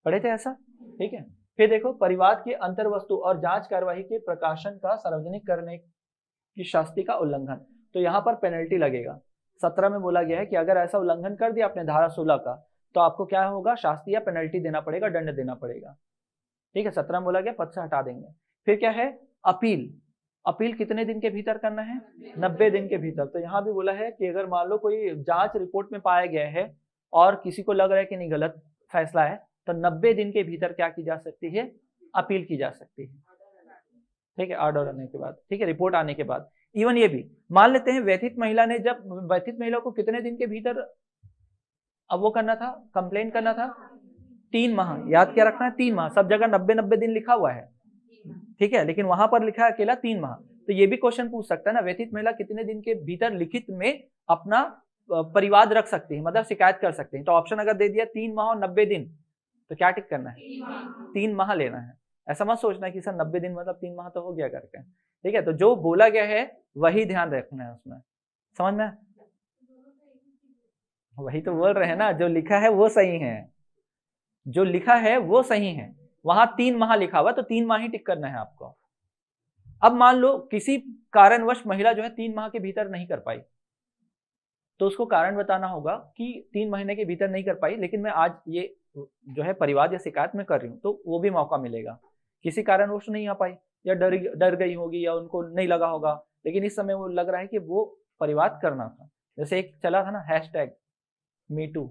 [SPEAKER 1] पढ़े थे ऐसा, ठीक है। फिर देखो, परिवाद की अंतर वस्तु और जांच कार्यवाही के प्रकाशन का सार्वजनिक करने की शास्ति का उल्लंघन, तो यहाँ पर पेनल्टी लगेगा। 17 में बोला गया है कि अगर ऐसा उल्लंघन कर दिया आपने धारा 16 का, तो आपको क्या होगा? शास्ति या पेनल्टी देना पड़ेगा, दंड देना पड़ेगा, ठीक है। 17 में बोला गया पद से हटा देंगे। फिर क्या है? अपील। अपील कितने दिन के भीतर करना है? 90 दिन के भीतर। तो यहाँ भी बोला है कि अगर मान लो कोई जांच रिपोर्ट में पाया गया है और किसी को लग रहा है कि नहीं गलत फैसला है, तो 90 दिन के भीतर क्या की जा सकती है? अपील की जा सकती है, ठीक है, ऑर्डर आने के बाद, ठीक है, रिपोर्ट आने के बाद। इवन ये भी मान लेते हैं व्यथित महिला ने, जब व्यथित महिला को कितने दिन के भीतर अब वो करना था, कंप्लेन करना था? 3 माह, याद क्या रखना है, 3 माह। सब जगह 90-90 दिन लिखा हुआ है, ठीक है, लेकिन वहां पर लिखा है अकेला 3 माह। तो ये भी क्वेश्चन पूछ सकता है ना, व्यतीत महिला कितने दिन के भीतर लिखित में अपना परिवाद रख सकती है, मतलब शिकायत कर सकते हैं। तो ऑप्शन अगर दे दिया 3 माह और 90 दिन, तो क्या टिक करना है, 3 माह लेना है। ऐसा मत सोचना कि सर 90 दिन मतलब 3 माह तो हो गया करके, ठीक है। तो जो बोला गया है वही ध्यान रखना है उसमें, समझ में। वही तो बोल रहे हैं ना, जो लिखा है वो सही है, जो लिखा है वो सही है। वहां 3 माह लिखा हुआ तो 3 माह ही टिक करना है आपको। अब मान लो किसी कारणवश महिला जो है 3 माह के भीतर नहीं कर पाई, तो उसको कारण बताना होगा कि 3 महीने के भीतर नहीं कर पाई, लेकिन मैं आज ये जो है परिवाद या शिकायत में कर रही हूँ, तो वो भी मौका मिलेगा। किसी कारणवश नहीं आ पाई, या डर गई होगी, या उनको नहीं लगा होगा, लेकिन इस समय वो लग रहा है कि वो परिवाद करना था। जैसे एक चला था ना हैशटैग #MeToo,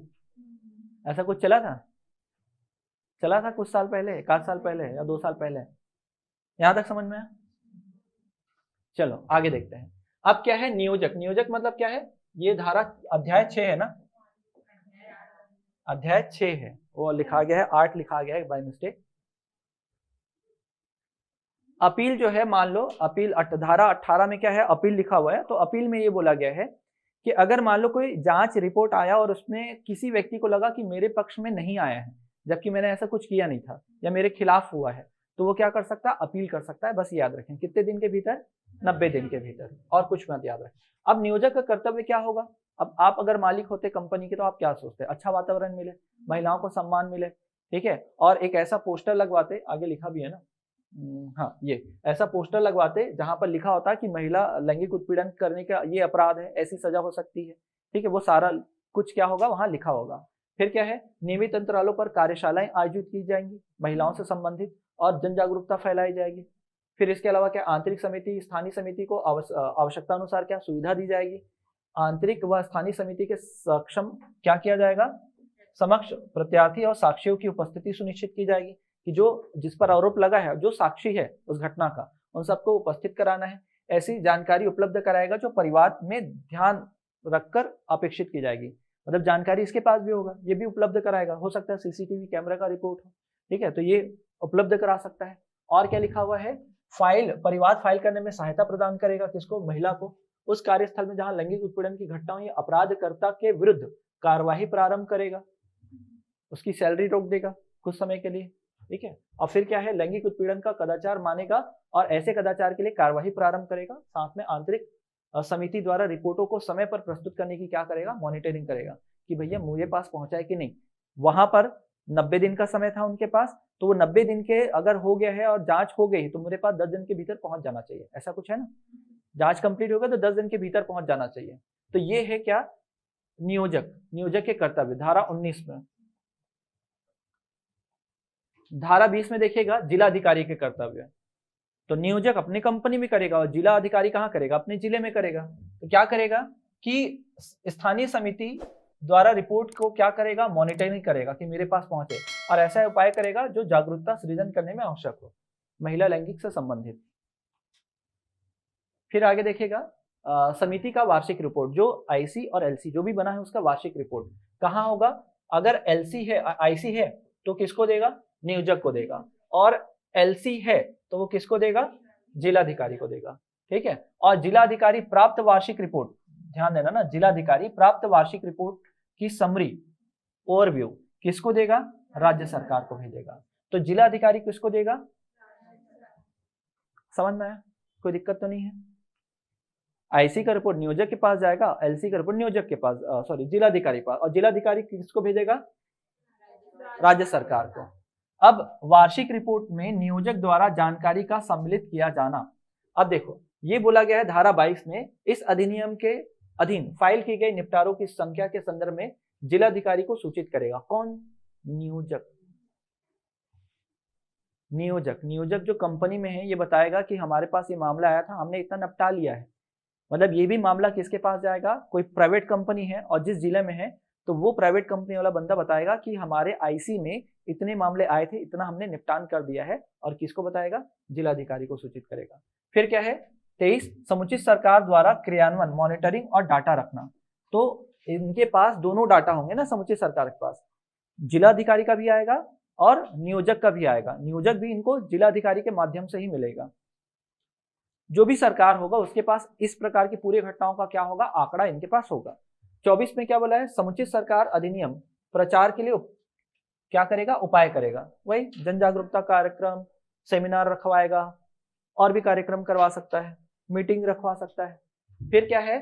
[SPEAKER 1] ऐसा कुछ चला था कुछ साल पहले, 1 आध साल पहले या 2 साल पहले। यहां तक समझ में आया? चलो आगे देखते हैं। अब क्या है नियोजक, नियोजक मतलब क्या है, ये धारा अध्याय 6 है ना, अध्याय 6 है, वो लिखा गया है 8 लिखा गया है बाय मिस्टेक। अपील जो है, मान लो अपील धारा 18 में क्या है, अपील लिखा हुआ है। तो अपील में ये बोला गया है कि अगर मान लो कोई जांच रिपोर्ट आया और उसमें किसी व्यक्ति को लगा कि मेरे पक्ष में नहीं आया है, जबकि मैंने ऐसा कुछ किया नहीं था या मेरे खिलाफ हुआ है, तो वो क्या कर सकता है, अपील कर सकता है। बस याद रखें कितने दिन के भीतर, 90 दिन के भीतर, और कुछ मत याद रखें। अब नियोजक का कर्तव्य क्या होगा, अब आप अगर मालिक होते कंपनी के तो आप क्या सोचते, अच्छा वातावरण मिले, महिलाओं को सम्मान मिले, ठीक है, और एक ऐसा पोस्टर लगवाते, आगे लिखा भी है ना, हाँ, ये ऐसा पोस्टर लगवाते जहां पर लिखा होता है कि महिला लैंगिक उत्पीड़न करने का ये अपराध है, ऐसी सजा हो सकती है, ठीक है, वो सारा कुछ क्या होगा वहां लिखा होगा। फिर क्या है, नियमित अंतरालों पर कार्यशालाएं आयोजित की जाएंगी महिलाओं से संबंधित, और जन जागरूकता फैलाई जाएगी। फिर इसके अलावा क्या, आंतरिक समिति स्थानीय समिति को आवश्यकता अनुसार क्या सुविधा दी जाएगी, आंतरिक व स्थानीय समिति के सक्षम क्या किया जाएगा, समक्ष प्रत्यार्थी और साक्षियों की उपस्थिति सुनिश्चित की जाएगी, कि जो जिस पर आरोप लगा है, जो साक्षी है उस घटना का, उन सबको उपस्थित कराना है। ऐसी जानकारी उपलब्ध कराएगा जो परिवार में ध्यान रखकर अपेक्षित की जाएगी, मतलब जानकारी इसके पास भी होगा, ये भी उपलब्ध कराएगा। हो सकता है सीसीटीवी कैमरा का रिपोर्ट हो, ठीक है, तो ये उपलब्ध करा सकता है। और क्या लिखा हुआ है, फाइल परिवाद फाइल करने में सहायता प्रदान करेगा, किसको, महिला को, उस कार्यस्थल में जहां लैंगिक उत्पीड़न की घटना हुई, अपराधकर्ता के विरुद्ध कार्यवाही प्रारंभ करेगा, उसकी सैलरी रोक देगा कुछ समय के लिए, ठीक है। और फिर क्या है, लैंगिक उत्पीड़न का कदाचार मानेगा और ऐसे कदाचार के लिए कार्यवाही प्रारंभ करेगा। साथ में आंतरिक समिति द्वारा रिपोर्टों को समय पर प्रस्तुत करने की क्या करेगा, मॉनिटरिंग करेगा, कि भैया मुझे पास पहुंचा है कि नहीं। वहां पर 90 दिन का समय था उनके पास, तो वो 90 दिन के अगर हो गया है और जांच हो गई तो मेरे पास 10 दिन के भीतर पहुंच जाना चाहिए, ऐसा कुछ है ना, जांच कंप्लीट हो गया तो 10 दिन के भीतर पहुंच जाना चाहिए। तो ये है क्या, नियोजक, नियोजक के कर्तव्य, धारा 19 में। धारा 20 में देखिएगा जिला अधिकारी के कर्तव्य। तो नियोजक अपनी कंपनी में करेगा और जिला अधिकारी कहां करेगा, अपने जिले में करेगा। तो क्या करेगा कि स्थानीय समिति द्वारा रिपोर्ट को क्या करेगा, मॉनिटरिंग करेगा कि मेरे पास पहुंचे, और ऐसा उपाय करेगा जो जागरूकता सृजन करने में आवश्यक हो महिला लैंगिक से संबंधित। फिर आगे देखिएगा समिति का वार्षिक रिपोर्ट, जो आईसी और एलसी जो भी बना है उसका वार्षिक रिपोर्ट कहाँ होगा, अगर एलसी है आईसी है तो किसको देगा, नियोजक को देगा, और एलसी है तो वो किसको देगा, जिलाधिकारी को देगा, ठीक है। और जिलाधिकारी प्राप्त वार्षिक रिपोर्ट, ध्यान देना ना, जिलाधिकारी प्राप्त वार्षिक रिपोर्ट की समरी ओवरव्यू किसको देगा, राज्य सरकार को भेजेगा। तो जिलाधिकारी किसको देगा, समझ में आया, कोई दिक्कत तो नहीं है। आईसी का रिपोर्ट नियोजक के पास जाएगा, एलसी का रिपोर्ट नियोजक के पास, सॉरी जिलाधिकारी पास, और जिलाधिकारी किसको भेजेगा, राज्य सरकार को। अब वार्षिक रिपोर्ट में नियोजक द्वारा जानकारी का सम्मिलित किया जाना। अब देखो ये बोला गया है धारा 22 में, इस अधिनियम के अधीन फाइल की गई निपटारों की संख्या के संदर्भ में जिलाधिकारी को सूचित करेगा। कौन, नियोजक। नियोजक, नियोजक जो कंपनी में है ये बताएगा कि हमारे पास ये मामला आया था, हमने इतना निपटा लिया है। मतलब ये भी मामला किसके पास जाएगा, कोई प्राइवेट कंपनी है और जिस जिले में है, तो वो प्राइवेट कंपनी वाला बंदा बताएगा कि हमारे आईसी में इतने मामले आए थे, इतना हमने निपटान कर दिया है, और किसको बताएगा, जिलाधिकारी को सूचित करेगा। फिर क्या है 23, समुचित सरकार द्वारा क्रियान्वयन, मॉनिटरिंग और डाटा रखना। तो इनके पास दोनों डाटा होंगे ना, समुचित सरकार के पास, जिलाधिकारी का भी आएगा और नियोजक का भी आएगा। नियोजक भी इनको जिलाधिकारी के माध्यम से ही मिलेगा। जो भी सरकार होगा उसके पास इस प्रकार की पूरी घटनाओं का क्या होगा, आंकड़ा इनके पास होगा। 24 में क्या बोला है, समुचित सरकार अधिनियम प्रचार के लिए क्या करेगा, उपाय करेगा। वही जन जागरूकता कार्यक्रम, सेमिनार रखवाएगा, और भी कार्यक्रम करवा सकता है, मीटिंग रखवा सकता है। फिर क्या है,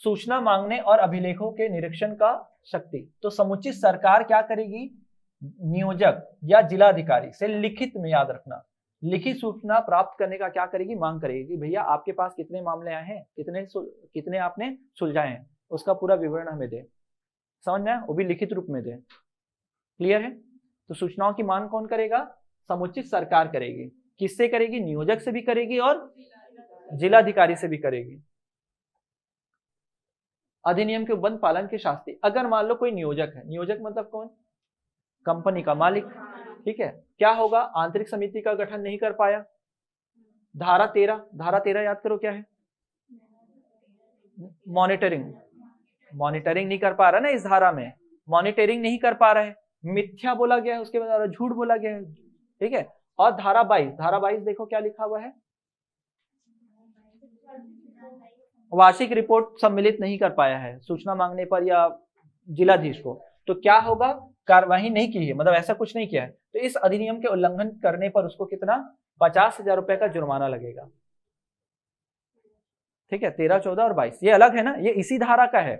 [SPEAKER 1] सूचना मांगने और अभिलेखों के निरीक्षण का शक्ति। तो समुचित सरकार क्या करेगी, नियोजक या जिलाधिकारी से लिखित में, याद रखना, लिखित सूचना प्राप्त करने का क्या करेगी, मांग करेगी कि भैया आपके पास कितने मामले आए हैं, कितने आपने सुलझाए हैं, उसका पूरा विवरण हमें दे। समझ में आया, वो भी लिखित रूप में दे। क्लियर है। तो सूचनाओं की मांग कौन करेगा, समुचित सरकार करेगी। किससे करेगी, नियोजक से भी करेगी और जिलाधिकारी से भी करेगी। अधिनियम के उपबंध पालन की शास्ति। अगर मान लो कोई नियोजक है, नियोजक मतलब कौन, कंपनी का मालिक, ठीक है, क्या होगा, आंतरिक समिति का गठन नहीं कर पाया, धारा 13, धारा 13 याद करो क्या है, मॉनिटरिंग, मॉनिटरिंग नहीं कर पा रहा ना इस धारा में, मॉनिटरिंग नहीं कर पा रहा है, मिथ्या बोला गया है, उसके बाद झूठ बोला गया है, ठीक है। और धारा 22, धारा 22 देखो क्या लिखा हुआ है, वार्षिक रिपोर्ट सम्मिलित नहीं कर पाया है सूचना मांगने पर या जिलाधीश को, तो क्या होगा, कार्यवाही नहीं की है, मतलब ऐसा कुछ नहीं किया है, तो इस अधिनियम के उल्लंघन करने पर उसको कितना, 50,000 रुपए का जुर्माना लगेगा। ठीक है, 13, 14 और 22 ये अलग है ना, ये इसी धारा का है,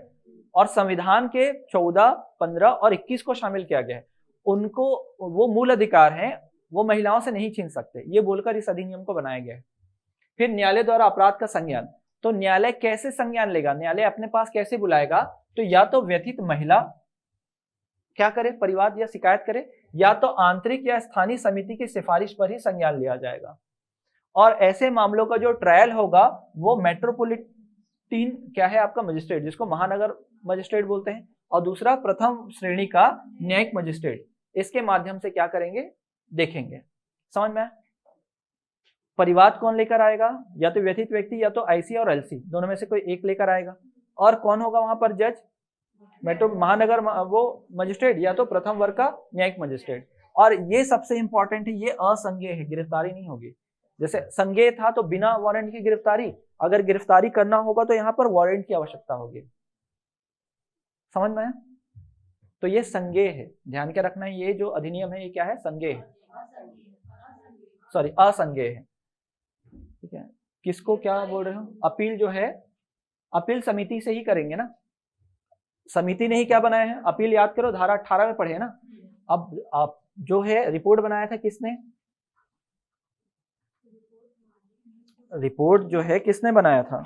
[SPEAKER 1] और संविधान के 14, 15 और 21 को शामिल किया गया है। उनको वो मूल अधिकार हैं, वो महिलाओं से नहीं छीन सकते, ये बोलकर इस अधिनियम को बनाया गया है। फिर न्यायालय द्वारा अपराध का संज्ञान। तो न्यायालय कैसे संज्ञान लेगा, न्यायालय अपने पास कैसे बुलाएगा, तो या तो व्यथित महिला क्या करे, परिवाद या शिकायत करे, या तो आंतरिक या स्थानीय समिति की सिफारिश पर ही संज्ञान लिया जाएगा। और ऐसे मामलों का जो ट्रायल होगा वो मेट्रोपॉलिटन क्या है आपका मजिस्ट्रेट, जिसको महानगर मजिस्ट्रेट बोलते हैं, और दूसरा प्रथम श्रेणी का न्यायिक मजिस्ट्रेट, इसके माध्यम से क्या करेंगे, देखेंगे। समझ में, परिवाद कौन लेकर आएगा, या तो व्यथित व्यक्ति या तो आईसी और एलसी दोनों में से कोई एक लेकर आएगा। और कौन होगा वहां पर जज, मेट्रो महानगर वो मजिस्ट्रेट या तो प्रथम वर्ग का न्यायिक मजिस्ट्रेट। और ये सबसे इंपॉर्टेंट है, ये असंज्ञेय है, गिरफ्तारी नहीं होगी। जैसे संज्ञेय था तो बिना वारंट की गिरफ्तारी, अगर गिरफ्तारी करना होगा तो यहाँ पर वारंट की आवश्यकता होगी। समझ में, तो ये संज्ञेय है, ध्यान क्या रखना है, ये जो अधिनियम है ये क्या है, संज्ञेय है, सॉरी असंज्ञेय है। ठीक है, किसको क्या बोल रहे हो, अपील जो है, अपील समिति से ही करेंगे ना, समिति ने ही क्या बनाया है, अपील याद करो, धारा 18 में पढ़े ना। अब जो है रिपोर्ट बनाया था किसने, रिपोर्ट जो है किसने बनाया था,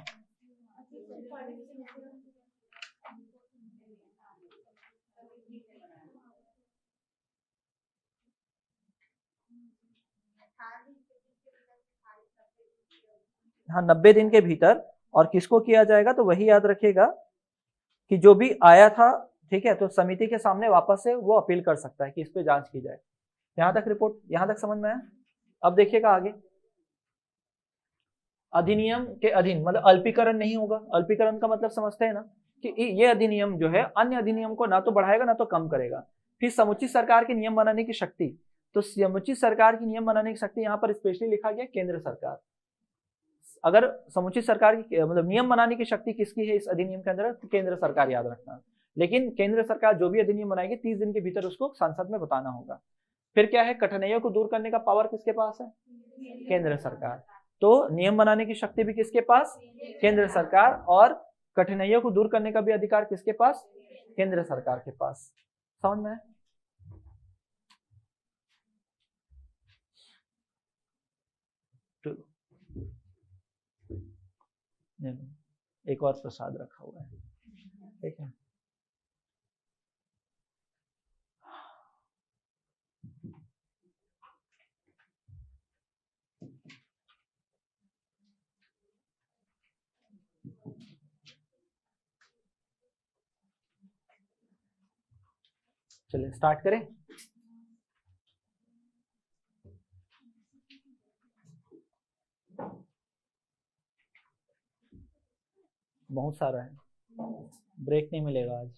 [SPEAKER 1] हाँ 90 दिन के भीतर। और किसको किया जाएगा, तो वही याद रखिएगा कि जो भी आया था, ठीक है, तो समिति के सामने वापस से वो अपील कर सकता है कि इस पे जांच की जाए। यहां तक रिपोर्ट, यहां तक समझ में आया। अब देखिएगा आगे, अधिनियम के अधीन मतलब अल्पीकरण नहीं होगा। अल्पीकरण का मतलब समझते हैं ना, कि ये अधिनियम जो है अन्य अधिनियम को ना तो बढ़ाएगा ना तो कम करेगा। फिर समुचित सरकार की नियम बनाने की शक्ति, तो समुचित सरकार की नियम बनाने की शक्ति यहाँ पर स्पेशली लिखा गया केंद्र सरकार। अगर समुचित सरकार की मतलब नियम बनाने की शक्ति किसकी है इस अधिनियम के अंदर, तो केंद्र सरकार, याद रखना। लेकिन केंद्र सरकार जो भी अधिनियम बनाएगी 30 दिन के भीतर उसको संसद में बताना होगा। फिर क्या है, कठिनाइयों को दूर करने का पावर किसके पास है, केंद्र सरकार। तो नियम बनाने की शक्ति भी किसके पास, केंद्र सरकार, और कठिनाइयों को दूर करने का भी अधिकार किसके पास, केंद्र सरकार के पास। समझ में, एक और प्रसाद रखा हुआ है, ठीक है। चलिए स्टार्ट करें। बहुत सारा है, ब्रेक नहीं मिलेगा आज,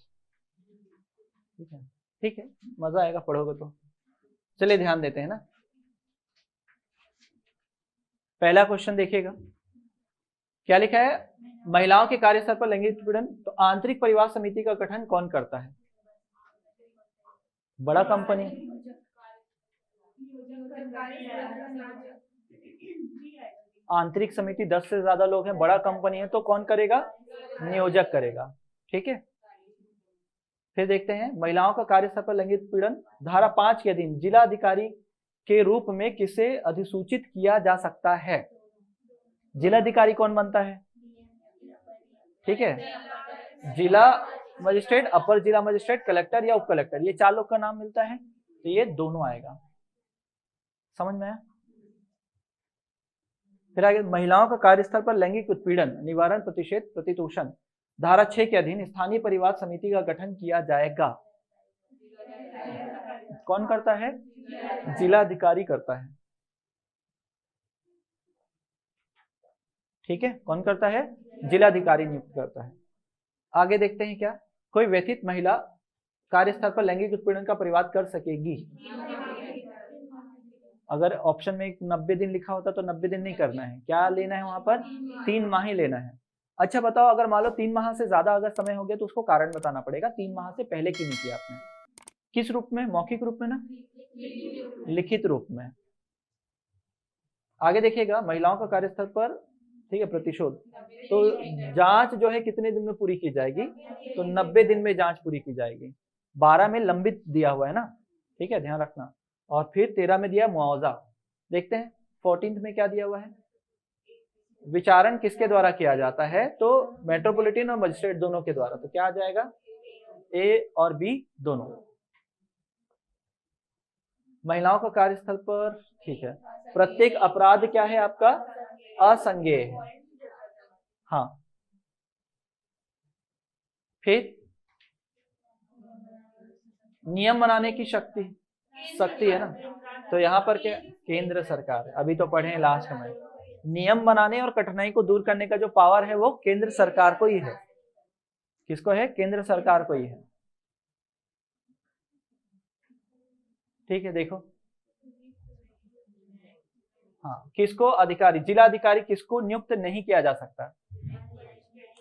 [SPEAKER 1] ठीक है। ठीक है, मजा आएगा पढ़ोगे तो। चलिए ध्यान देते हैं ना। पहला क्वेश्चन देखिएगा, क्या लिखा है, महिलाओं के कार्यस्थल पर लैंगिक उत्पीड़न, तो आंतरिक परिवार समिति का गठन कौन करता है? बड़ा कंपनी। आंतरिक समिति 10 से ज्यादा लोग हैं, बड़ा कंपनी है, तो कौन करेगा? नियोजक करेगा। ठीक है, फिर देखते हैं, महिलाओं का कार्यस्थल पर लैंगिक उत्पीड़न, धारा 5 के अधीन जिला अधिकारी के रूप में किसे अधिसूचित किया जा सकता है? जिलाधिकारी कौन बनता है? ठीक है, जिला मजिस्ट्रेट, अपर जिला मजिस्ट्रेट, कलेक्टर या उप कलेक्टर, ये 4 लोग का नाम मिलता है, तो ये दोनों आएगा। समझ में आया? फिर आगे, महिलाओं का कार्यस्थल पर लैंगिक उत्पीड़न निवारण प्रतिषेध प्रतितोषण, धारा 6 के अधीन स्थानीय परिवार समिति का गठन किया जाएगा। कौन करता है? जिलाधिकारी करता है। ठीक है, कौन करता है? जिलाधिकारी नियुक्त करता है। आगे देखते हैं, क्या कोई व्यथित महिला कार्यस्थल पर लैंगिक उत्पीड़न का परिवाद कर सकेगी? अगर ऑप्शन में 90 दिन लिखा होता तो 90 दिन नहीं करना है, क्या लेना है वहां पर? 3 माह ही लेना है। अच्छा बताओ, अगर मान लो 3 माह से ज्यादा अगर समय हो गया तो उसको कारण बताना पड़ेगा, 3 माह से पहले क्यों नहीं किया आपने? किस रूप में? मौखिक रूप में ना, लिखित रूप में। आगे देखिएगा, महिलाओं का कार्यस्थल पर, ठीक है, प्रतिशोध, तो जांच जो है कितने दिन में पूरी की जाएगी? तो 90 दिन में जांच पूरी की जाएगी। 12 में लंबित दिया हुआ है ना, ठीक है, ध्यान रखना। और फिर 13 में दिया मुआवजा। देखते हैं 14 में क्या दिया हुआ है, विचारण किसके द्वारा किया जाता है? तो मेट्रोपॉलिटन और मजिस्ट्रेट दोनों के द्वारा। तो क्या आ जाएगा? ए और बी दोनों। महिलाओं का कार्यस्थल पर, ठीक है, प्रत्येक अपराध क्या है आपका? असंज्ञेय है। हाँ, फिर नियम बनाने की शक्ति है ना, तो यहाँ पर क्या? केंद्र सरकार। अभी तो पढ़े हैं लास्ट में, नियम बनाने और कठिनाई को दूर करने का जो पावर है वो केंद्र सरकार को ही है। किसको है? केंद्र सरकार को ही है। ठीक है, देखो, हाँ, किसको अधिकारी, जिला अधिकारी किसको नियुक्त नहीं किया जा सकता?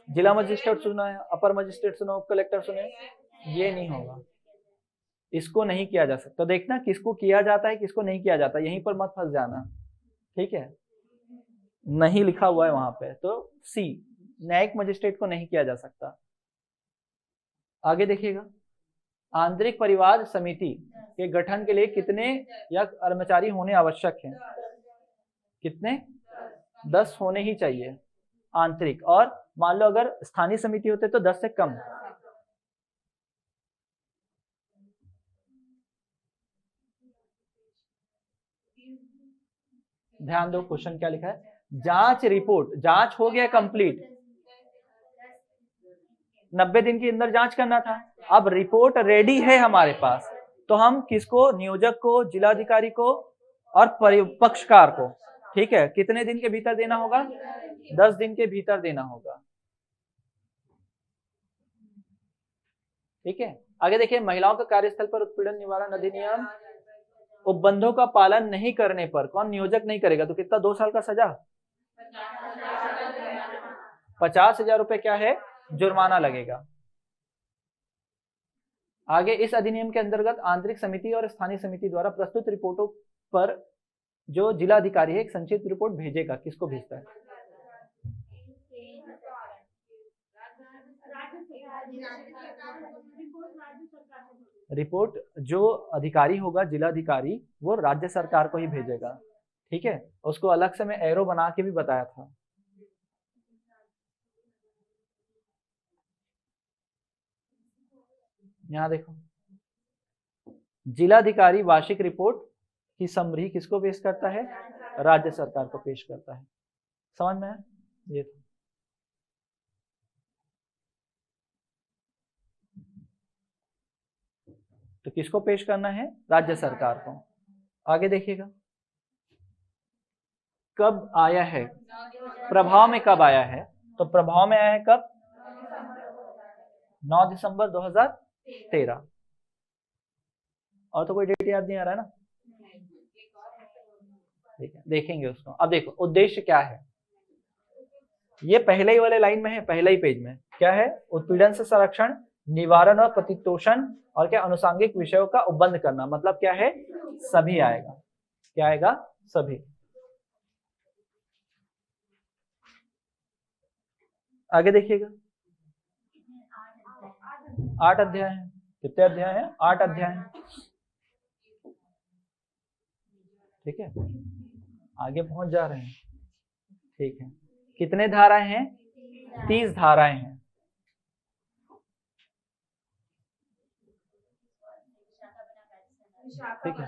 [SPEAKER 1] जिला मजिस्ट्रेट सुना है, अपर मजिस्ट्रेट सुना, उप कलेक्टर सुने, ये नहीं होगा, इसको नहीं किया जा सकता। देखना किसको किया जाता है, किसको नहीं किया जाता, यहीं पर मत फंस जाना। ठीक है, नहीं लिखा हुआ है वहां पे, तो सी, न्यायिक मजिस्ट्रेट को नहीं किया जा सकता। आगे देखिएगा, आंतरिक परिवार समिति के गठन के लिए कितने या कर्मचारी होने आवश्यक हैं? कितने? 10 होने ही चाहिए आंतरिक, और मान लो अगर स्थानीय समिति होते तो 10 से कम। ध्यान दो, क्वेश्चन क्या लिखा है, जांच रिपोर्ट, जांच हो गया कंप्लीट, 90 दिन के अंदर जांच करना था, अब रिपोर्ट रेडी है हमारे पास, तो हम किसको? नियोजक को, जिलाधिकारी को और पक्षकार को, ठीक है, कितने दिन के भीतर देना होगा? 10 दिन के भीतर देना होगा। ठीक है, आगे देखिए, महिलाओं का कार्यस्थल पर उत्पीड़न निवारण अधिनियम, उपबंधों का पालन नहीं करने पर कौन? नियोजक नहीं करेगा तो कितना? 2 साल का सजा, 50,000 रुपए क्या है? जुर्माना लगेगा। आगे, इस अधिनियम के अंतर्गत आंतरिक समिति और स्थानीय समिति द्वारा प्रस्तुत रिपोर्टों पर जो जिलाधिकारी है एक संक्षिप्त रिपोर्ट भेजेगा। किसको भेजता है? रिपोर्ट जो अधिकारी होगा, जिलाधिकारी, वो राज्य सरकार को ही भेजेगा। ठीक है, उसको अलग से मैं एरो बना के भी बताया था। यहां देखो, जिलाधिकारी वार्षिक रिपोर्ट की समरी किसको पेश करता है? राज्य सरकार को पेश करता है। समझ में आया? ये तो किसको पेश करना है? राज्य सरकार को। आगे देखिएगा, कब आया है, प्रभाव में कब आया है? तो प्रभाव में आया है कब? 9 दिसंबर 2013। और तो कोई डेट याद नहीं आ रहा है ना? ठीक है, देखेंगे उसको। अब देखो उद्देश्य क्या है, ये पहले ही वाले लाइन में है, पहले ही पेज में क्या है, उत्पीड़न से संरक्षण, निवारण और प्रतितोषण और क्या अनुसांगिक विषयों का उपबंध करना। मतलब क्या है, सभी आएगा। क्या आएगा, सभी। आगे देखिएगा, 8 अध्याय हैं। कितने अध्याय हैं, 8 अध्याय हैं। ठीक है, आगे पहुंच जा रहे हैं। ठीक है, कितने धाराएं हैं, 30 धाराएं हैं। ठीक है,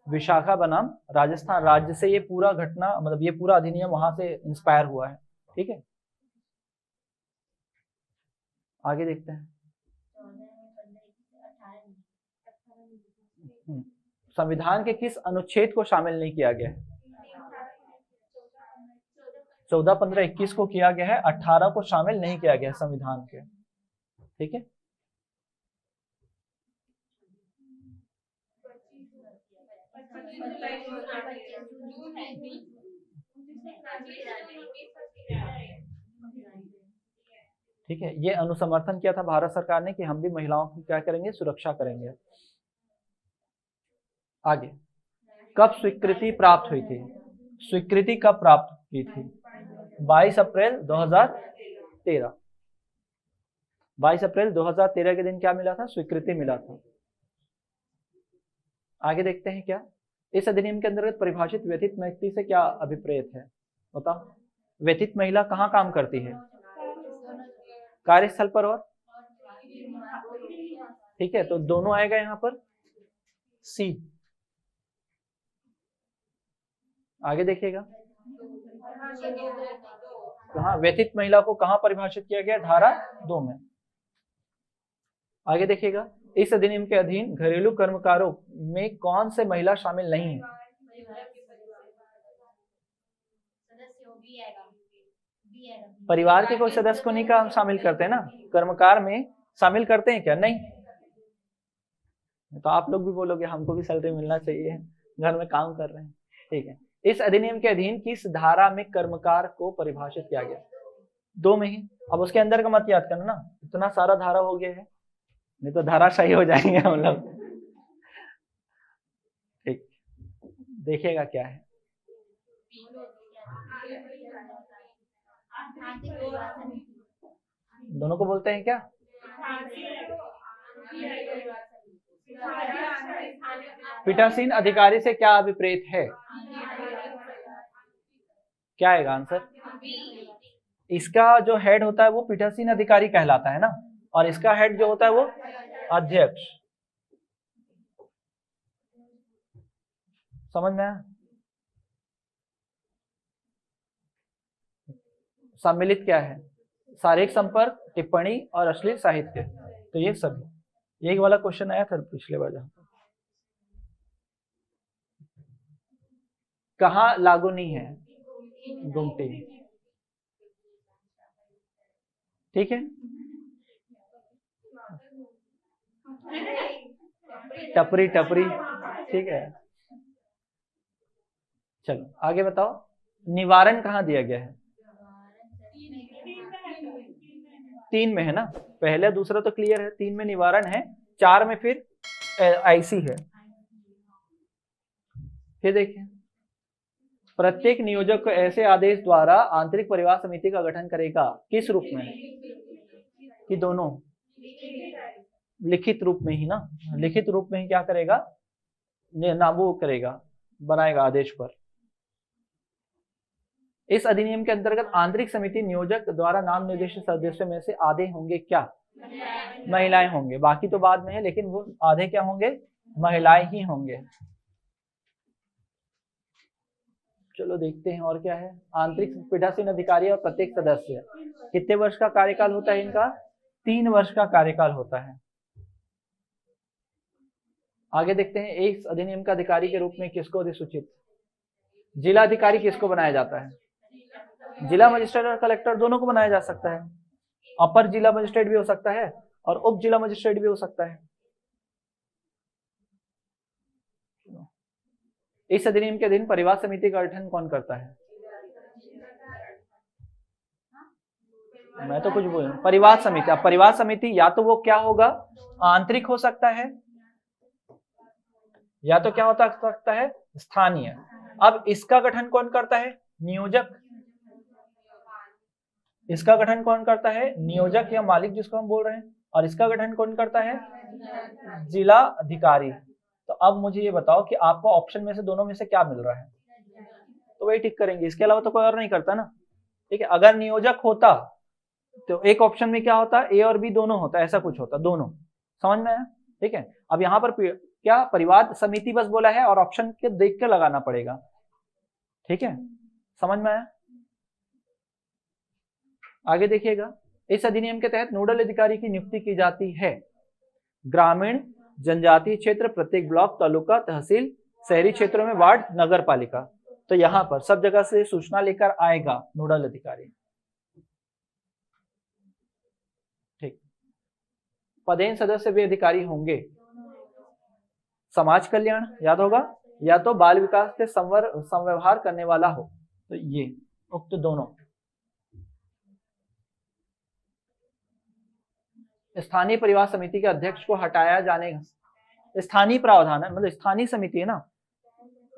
[SPEAKER 1] विशाखा बनाम राजस्थान राज्य से ये पूरा घटना, मतलब ये पूरा अधिनियम वहां से इंस्पायर हुआ है। ठीक है, आगे देखते हैं। संविधान के किस अनुच्छेद को शामिल नहीं किया गया है? 14, 15, 21 को किया गया है, 18 को शामिल नहीं किया गया है संविधान के। ठीक है, ठीक है, ये अनुसमर्थन किया था भारत सरकार ने कि हम भी महिलाओं की क्या करेंगे, सुरक्षा करेंगे। आगे, कब स्वीकृति प्राप्त हुई थी? स्वीकृति कब प्राप्त की थी? 22 अप्रैल 2013। 22 अप्रैल 2013 के दिन क्या मिला था, स्वीकृति मिला था। आगे देखते हैं क्या, इस अधिनियम के अंतर्गत परिभाषित व्यथित व्यक्ति से क्या अभिप्रेत है, बताओ। व्यथित महिला कहाँ काम करती है, कार्यस्थल पर और, ठीक है, तो दोनों आएगा यहाँ पर, सी। आगे देखिएगा, कहाँ व्यथित महिला को कहाँ परिभाषित किया गया, धारा 2 में। आगे देखिएगा, इस अधिनियम के अधीन घरेलू कर्मकारों में कौन से महिला शामिल नहीं है? परिवार के कोई सदस्य को नहीं काम शामिल करते हैं ना, कर्मकार में शामिल करते हैं क्या, नहीं। तो आप लोग भी बोलोगे हमको भी सैलरी मिलना चाहिए, घर में काम कर रहे हैं। ठीक है, इस अधिनियम के अधीन किस धारा में कर्मकार को परिभाषित किया गया? 2 में ही। अब उसके अंदर का मत याद करना ना, इतना सारा धारा हो गया है, नहीं तो धाराशाही हो जाएंगे हम लोग। ठीक, देखिएगा क्या है, दोनों को बोलते हैं क्या? पीठासीन अधिकारी से क्या अभिप्रेत है? क्या आएगा आंसर? इसका जो हेड होता है वो पीठासीन अधिकारी कहलाता है ना, और इसका हेड जो होता है वो अध्यक्ष। समझ में आया? सम्मिलित क्या है, शारीरिक संपर्क, टिप्पणी और अश्लील साहित्य। तो ये सभी, यही वाला क्वेश्चन आया था पिछले बार। जहां कहाँ लागू नहीं है, गुमटी। ठीक है, टपरी टपरी, ठीक है। चलो आगे बताओ, निवारण कहाँ दिया गया है? 3 में है ना, पहले दूसरा तो क्लियर है, 3 में निवारण है, 4 में फिर आईसी है। फिर देखिए, प्रत्येक नियोजक को ऐसे आदेश द्वारा आंतरिक परिवार समिति का गठन करेगा, किस रूप में, कि दोनों लिखित रूप में ही ना, लिखित रूप में ही क्या करेगा, नाबू करेगा, बनाएगा आदेश पर। इस अधिनियम के अंतर्गत आंतरिक समिति नियोजक द्वारा नाम निर्देशित सदस्यों में से आधे होंगे क्या, महिलाएं होंगे। बाकी तो बाद में है, लेकिन वो आधे क्या होंगे, महिलाएं ही होंगे। चलो देखते हैं और क्या है। आंतरिक पीठासीन अधिकारी और प्रत्येक सदस्य कितने वर्ष का कार्यकाल होता है इनका, 3 वर्ष का कार्यकाल होता है। आगे देखते हैं, इस अधिनियम का अधिकारी के रूप में किसको अधिसूचित, जिला अधिकारी किसको बनाया जाता है? जिला मजिस्ट्रेट और कलेक्टर दोनों को बनाया जा सकता है। अपर जिला मजिस्ट्रेट भी हो सकता है और उप जिला मजिस्ट्रेट भी हो सकता है। इस अधिनियम के अधीन परिवार समिति का गठन कौन करता है? मैं तो कुछ बोल, परिवार समिति। अब परिवार समिति या तो वो क्या होगा, आंतरिक हो सकता है, या तो क्या होता सकता है, स्थानीय। अब इसका गठन कौन करता है? नियोजक। इसका गठन कौन करता है? नियोजक या मालिक जिसको हम बोल रहे हैं। और इसका गठन कौन करता है? जिला अधिकारी। तो अब मुझे ये बताओ कि आपको ऑप्शन में से दोनों में से क्या मिल रहा है, तो वही टिक करेंगे, इसके अलावा तो कोई और नहीं करता ना। ठीक है, अगर नियोजक होता तो एक ऑप्शन में क्या होता, ए और बी दोनों होता, ऐसा कुछ होता, दोनों। समझ में आया? ठीक है, अब यहाँ पर क्या परिवार समिति बस बोला है और ऑप्शन के देख के लगाना पड़ेगा। ठीक है, समझ में आया? आगे देखिएगा, इस अधिनियम के तहत नोडल अधिकारी की नियुक्ति की जाती है ग्रामीण, जनजातीय क्षेत्र, प्रत्येक ब्लॉक, तालुका, तहसील, शहरी क्षेत्रों में वार्ड, नगर पालिका। तो यहाँ पर सब जगह से सूचना लेकर आएगा नोडल अधिकारी। ठीक, पदेन सदस्य वे अधिकारी होंगे समाज कल्याण, याद होगा, या तो बाल विकास के संव्यवहार करने वाला हो, तो ये उक्त दोनों। स्थानीय परिवार समिति के अध्यक्ष को हटाया जाने, स्थानीय प्रावधान है, मतलब स्थानीय समिति है ना,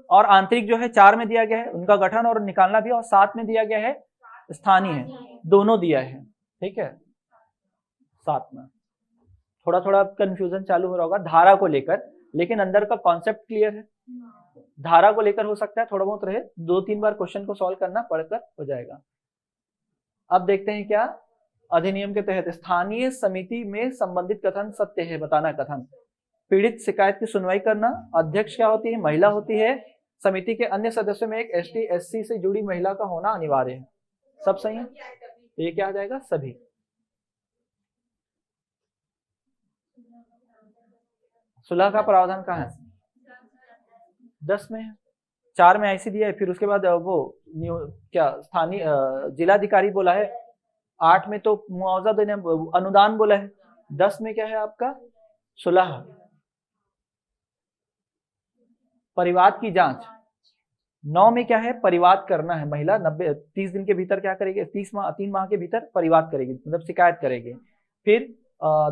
[SPEAKER 1] और आंतरिक जो है 4 में दिया गया है उनका गठन और निकालना भी, और 7 में दिया गया है स्थानीय है, दोनों दिया है। ठीक है, 7 में थोड़ा थोड़ा कंफ्यूजन चालू हो रहा होगा धारा को लेकर, लेकिन अंदर का कॉन्सेप्ट क्लियर है। धारा को लेकर हो सकता है थोड़ा बहुत रहे, 2-3 बार क्वेश्चन को सॉल्व करना पड़कर हो जाएगा। अब देखते हैं क्या अधिनियम के तहत स्थानीय समिति में संबंधित कथन सत्य है, बताना कथन। पीड़ित शिकायत की सुनवाई करना, अध्यक्ष क्या होती है, महिला होती है, समिति के अन्य सदस्यों में एक ST/SC से जुड़ी महिला का होना अनिवार्य है। सब सही है, ये क्या आ जाएगा, सभी। सुलह का प्रावधान कहाँ है? 10 में है, 4 में ऐसी दिया है, फिर उसके बाद वो क्या स्थानीय जिलाधिकारी बोला है, 8 में तो मुआवजा देने अनुदान बोला है, 10 में क्या है आपका, सुलह। परिवाद की जांच, 9 में क्या है, परिवाद करना है, महिला 30 दिन के भीतर क्या करेगी, 3 माह के भीतर परिवाद करेगी, मतलब शिकायत करेगी। फिर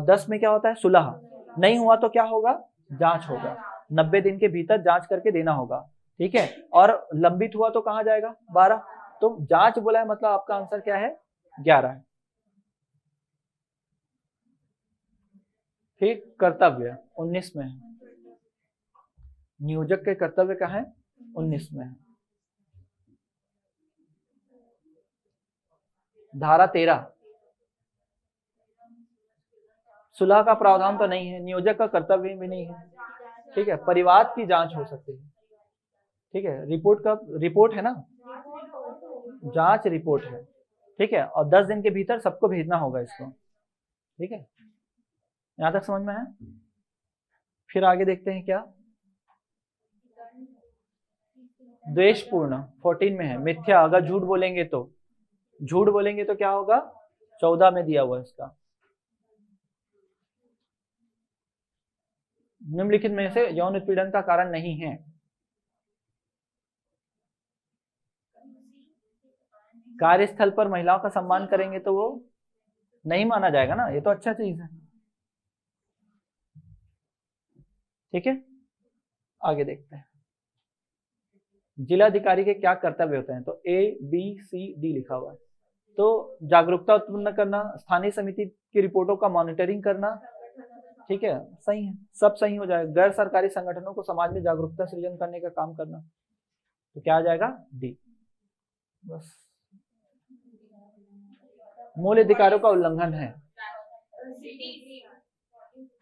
[SPEAKER 1] 10 में क्या होता है, सुलह। नहीं हुआ तो क्या होगा, जांच होगा, 90 दिन के भीतर जांच करके देना होगा। ठीक है, और लंबित हुआ तो कहाँ जाएगा, 12। तो जांच बोला है, मतलब आपका आंसर क्या है, 11 है। फिर कर्तव्य 19 में है, नियोजक के कर्तव्य कहाँ है, 19 में है। धारा 13, सुलह का प्रावधान तो नहीं है, नियोजक का कर्तव्य भी नहीं है। ठीक है, परिवाद की जांच हो सकती है। ठीक है, रिपोर्ट है ना, जांच रिपोर्ट है। ठीक है, और 10 दिन के भीतर सबको भेजना होगा इसको। ठीक है, यहां तक समझ में है? फिर आगे देखते हैं क्या, द्वेषपूर्ण 14 में है, मिथ्या, अगर झूठ बोलेंगे तो क्या होगा, 14 में दिया हुआ इसका। निम्नलिखित में से यौन उत्पीड़न का कारण नहीं है, कार्यस्थल पर महिलाओं का सम्मान करेंगे तो वो नहीं माना जाएगा ना, ये तो अच्छा चीज है। ठीक है, आगे देखते हैं जिलाधिकारी के क्या कर्तव्य होते हैं, तो ABCD लिखा हुआ है। तो जागरूकता उत्पन्न करना, स्थानीय समिति की रिपोर्टों का मॉनिटरिंग करना। ठीक है, सही है, सब सही हो जाएगा। गैर सरकारी संगठनों को समाज में जागरूकता सृजन करने का काम करना, तो क्या आ जाएगा, D। बस, मूल अधिकारों का उल्लंघन है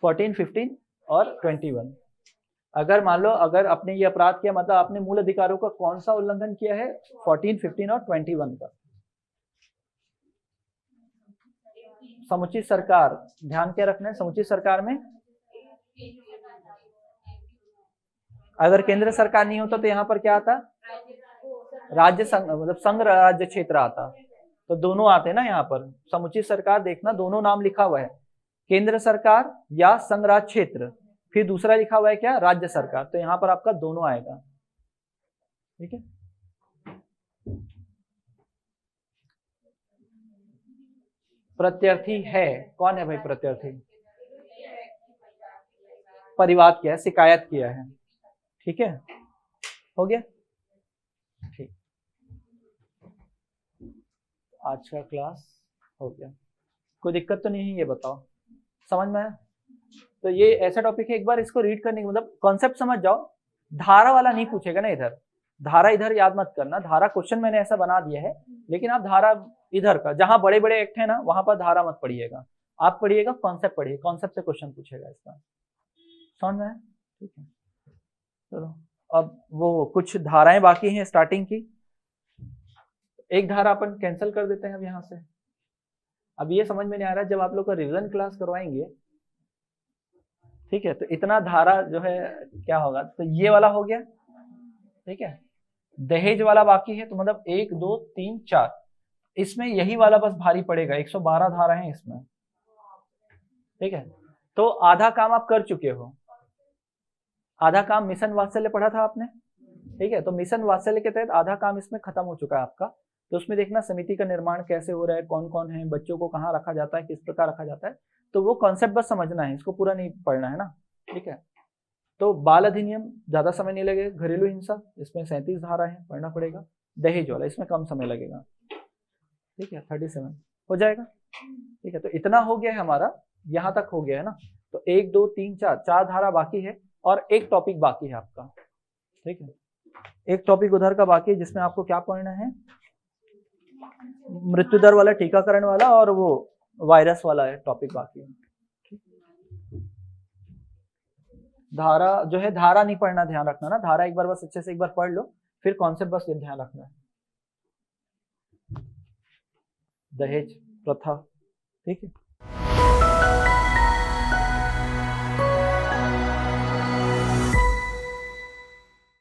[SPEAKER 1] 14, 15 और 21। अगर मान लो अगर आपने ये अपराध किया, मतलब आपने मूल अधिकारों का कौन सा उल्लंघन किया है, 14, 15 और 21 का। समुचित सरकार, ध्यान क्या रखना है, समुचित सरकार में अगर केंद्र सरकार नहीं होता तो यहाँ पर क्या आता, राज्य संघ, मतलब संघ राज्य क्षेत्र आता, तो दोनों आते हैं ना यहाँ पर। समुचित सरकार देखना, दोनों नाम लिखा हुआ है, केंद्र सरकार या संघ राज्य क्षेत्र, फिर दूसरा लिखा हुआ है क्या, राज्य सरकार, तो यहाँ पर आपका दोनों आएगा। ठीक है। प्रत्यर्थी है, कौन है भाई प्रत्यर्थी? परिवाद किया है, शिकायत किया है। ठीक है, हो गया। ठीक, आज का क्लास हो गया, कोई दिक्कत तो नहीं है? ये बताओ, समझ में आया? तो ये ऐसा टॉपिक है, एक बार इसको रीड करने के मतलब कॉन्सेप्ट समझ जाओ। धारा वाला नहीं पूछेगा ना इधर, धारा इधर याद मत करना, धारा क्वेश्चन मैंने ऐसा बना दिया है, लेकिन आप धारा इधर का, जहां बड़े बड़े एक्ट है ना वहां पर धारा मत पढ़िएगा, आप पढ़िएगा कॉन्सेप्ट पढ़िए, कॉन्सेप्ट से क्वेश्चन पूछेगा इसका, समझ में आया? ठीक है, चलो अब वो कुछ धाराएं बाकी हैं स्टार्टिंग की, एक धारा अपन कैंसिल कर देते हैं अब यहाँ से। अब ये समझ में नहीं आ रहा, जब आप लोग का रिवीजन क्लास करवाएंगे, ठीक है, तो इतना धारा जो है क्या होगा, तो ये वाला हो गया, ठीक है, दहेज वाला बाकी है, तो मतलब 1 2 3 4, इसमें यही वाला बस भारी पड़ेगा, 112 धारा है इसमें, ठीक है। तो आधा काम आप कर चुके हो, आधा काम मिशन वात्सल्य पढ़ा था आपने, ठीक है, तो मिशन वात्सल्य के तहत आधा काम इसमें खत्म हो चुका है आपका। तो उसमें देखना समिति का निर्माण कैसे हो रहा है, कौन कौन है, बच्चों को कहाँ रखा जाता है, किस प्रकार रखा जाता है, तो वो कॉन्सेप्ट बस समझना है, इसको पूरा नहीं पढ़ना है ना, ठीक है। तो बाल अधिनियम ज्यादा समय नहीं लगेगा, घरेलू हिंसा इसमें 37 धारा है, पढ़ना पड़ेगा, दहेज वाला इसमें कम समय लगेगा, ठीक है, 37 हो जाएगा, ठीक है। तो इतना हो गया है हमारा, यहाँ तक हो गया है ना, तो 1 2 3 4 4 धारा बाकी है, और एक टॉपिक बाकी है आपका, ठीक है, एक टॉपिक उधर का बाकी है जिसमें आपको क्या पढ़ना है, मृत्यु दर वाला, टीकाकरण वाला, और वो वायरस वाला है टॉपिक बाकी है। धारा जो है, धारा नहीं पढ़ना, ध्यान रखना ना, धारा एक बार बस अच्छे से एक बार पढ़ लो, फिर कॉन्सेप्ट बस ये ध्यान रखना है, दहेज प्रथा, ठीक है।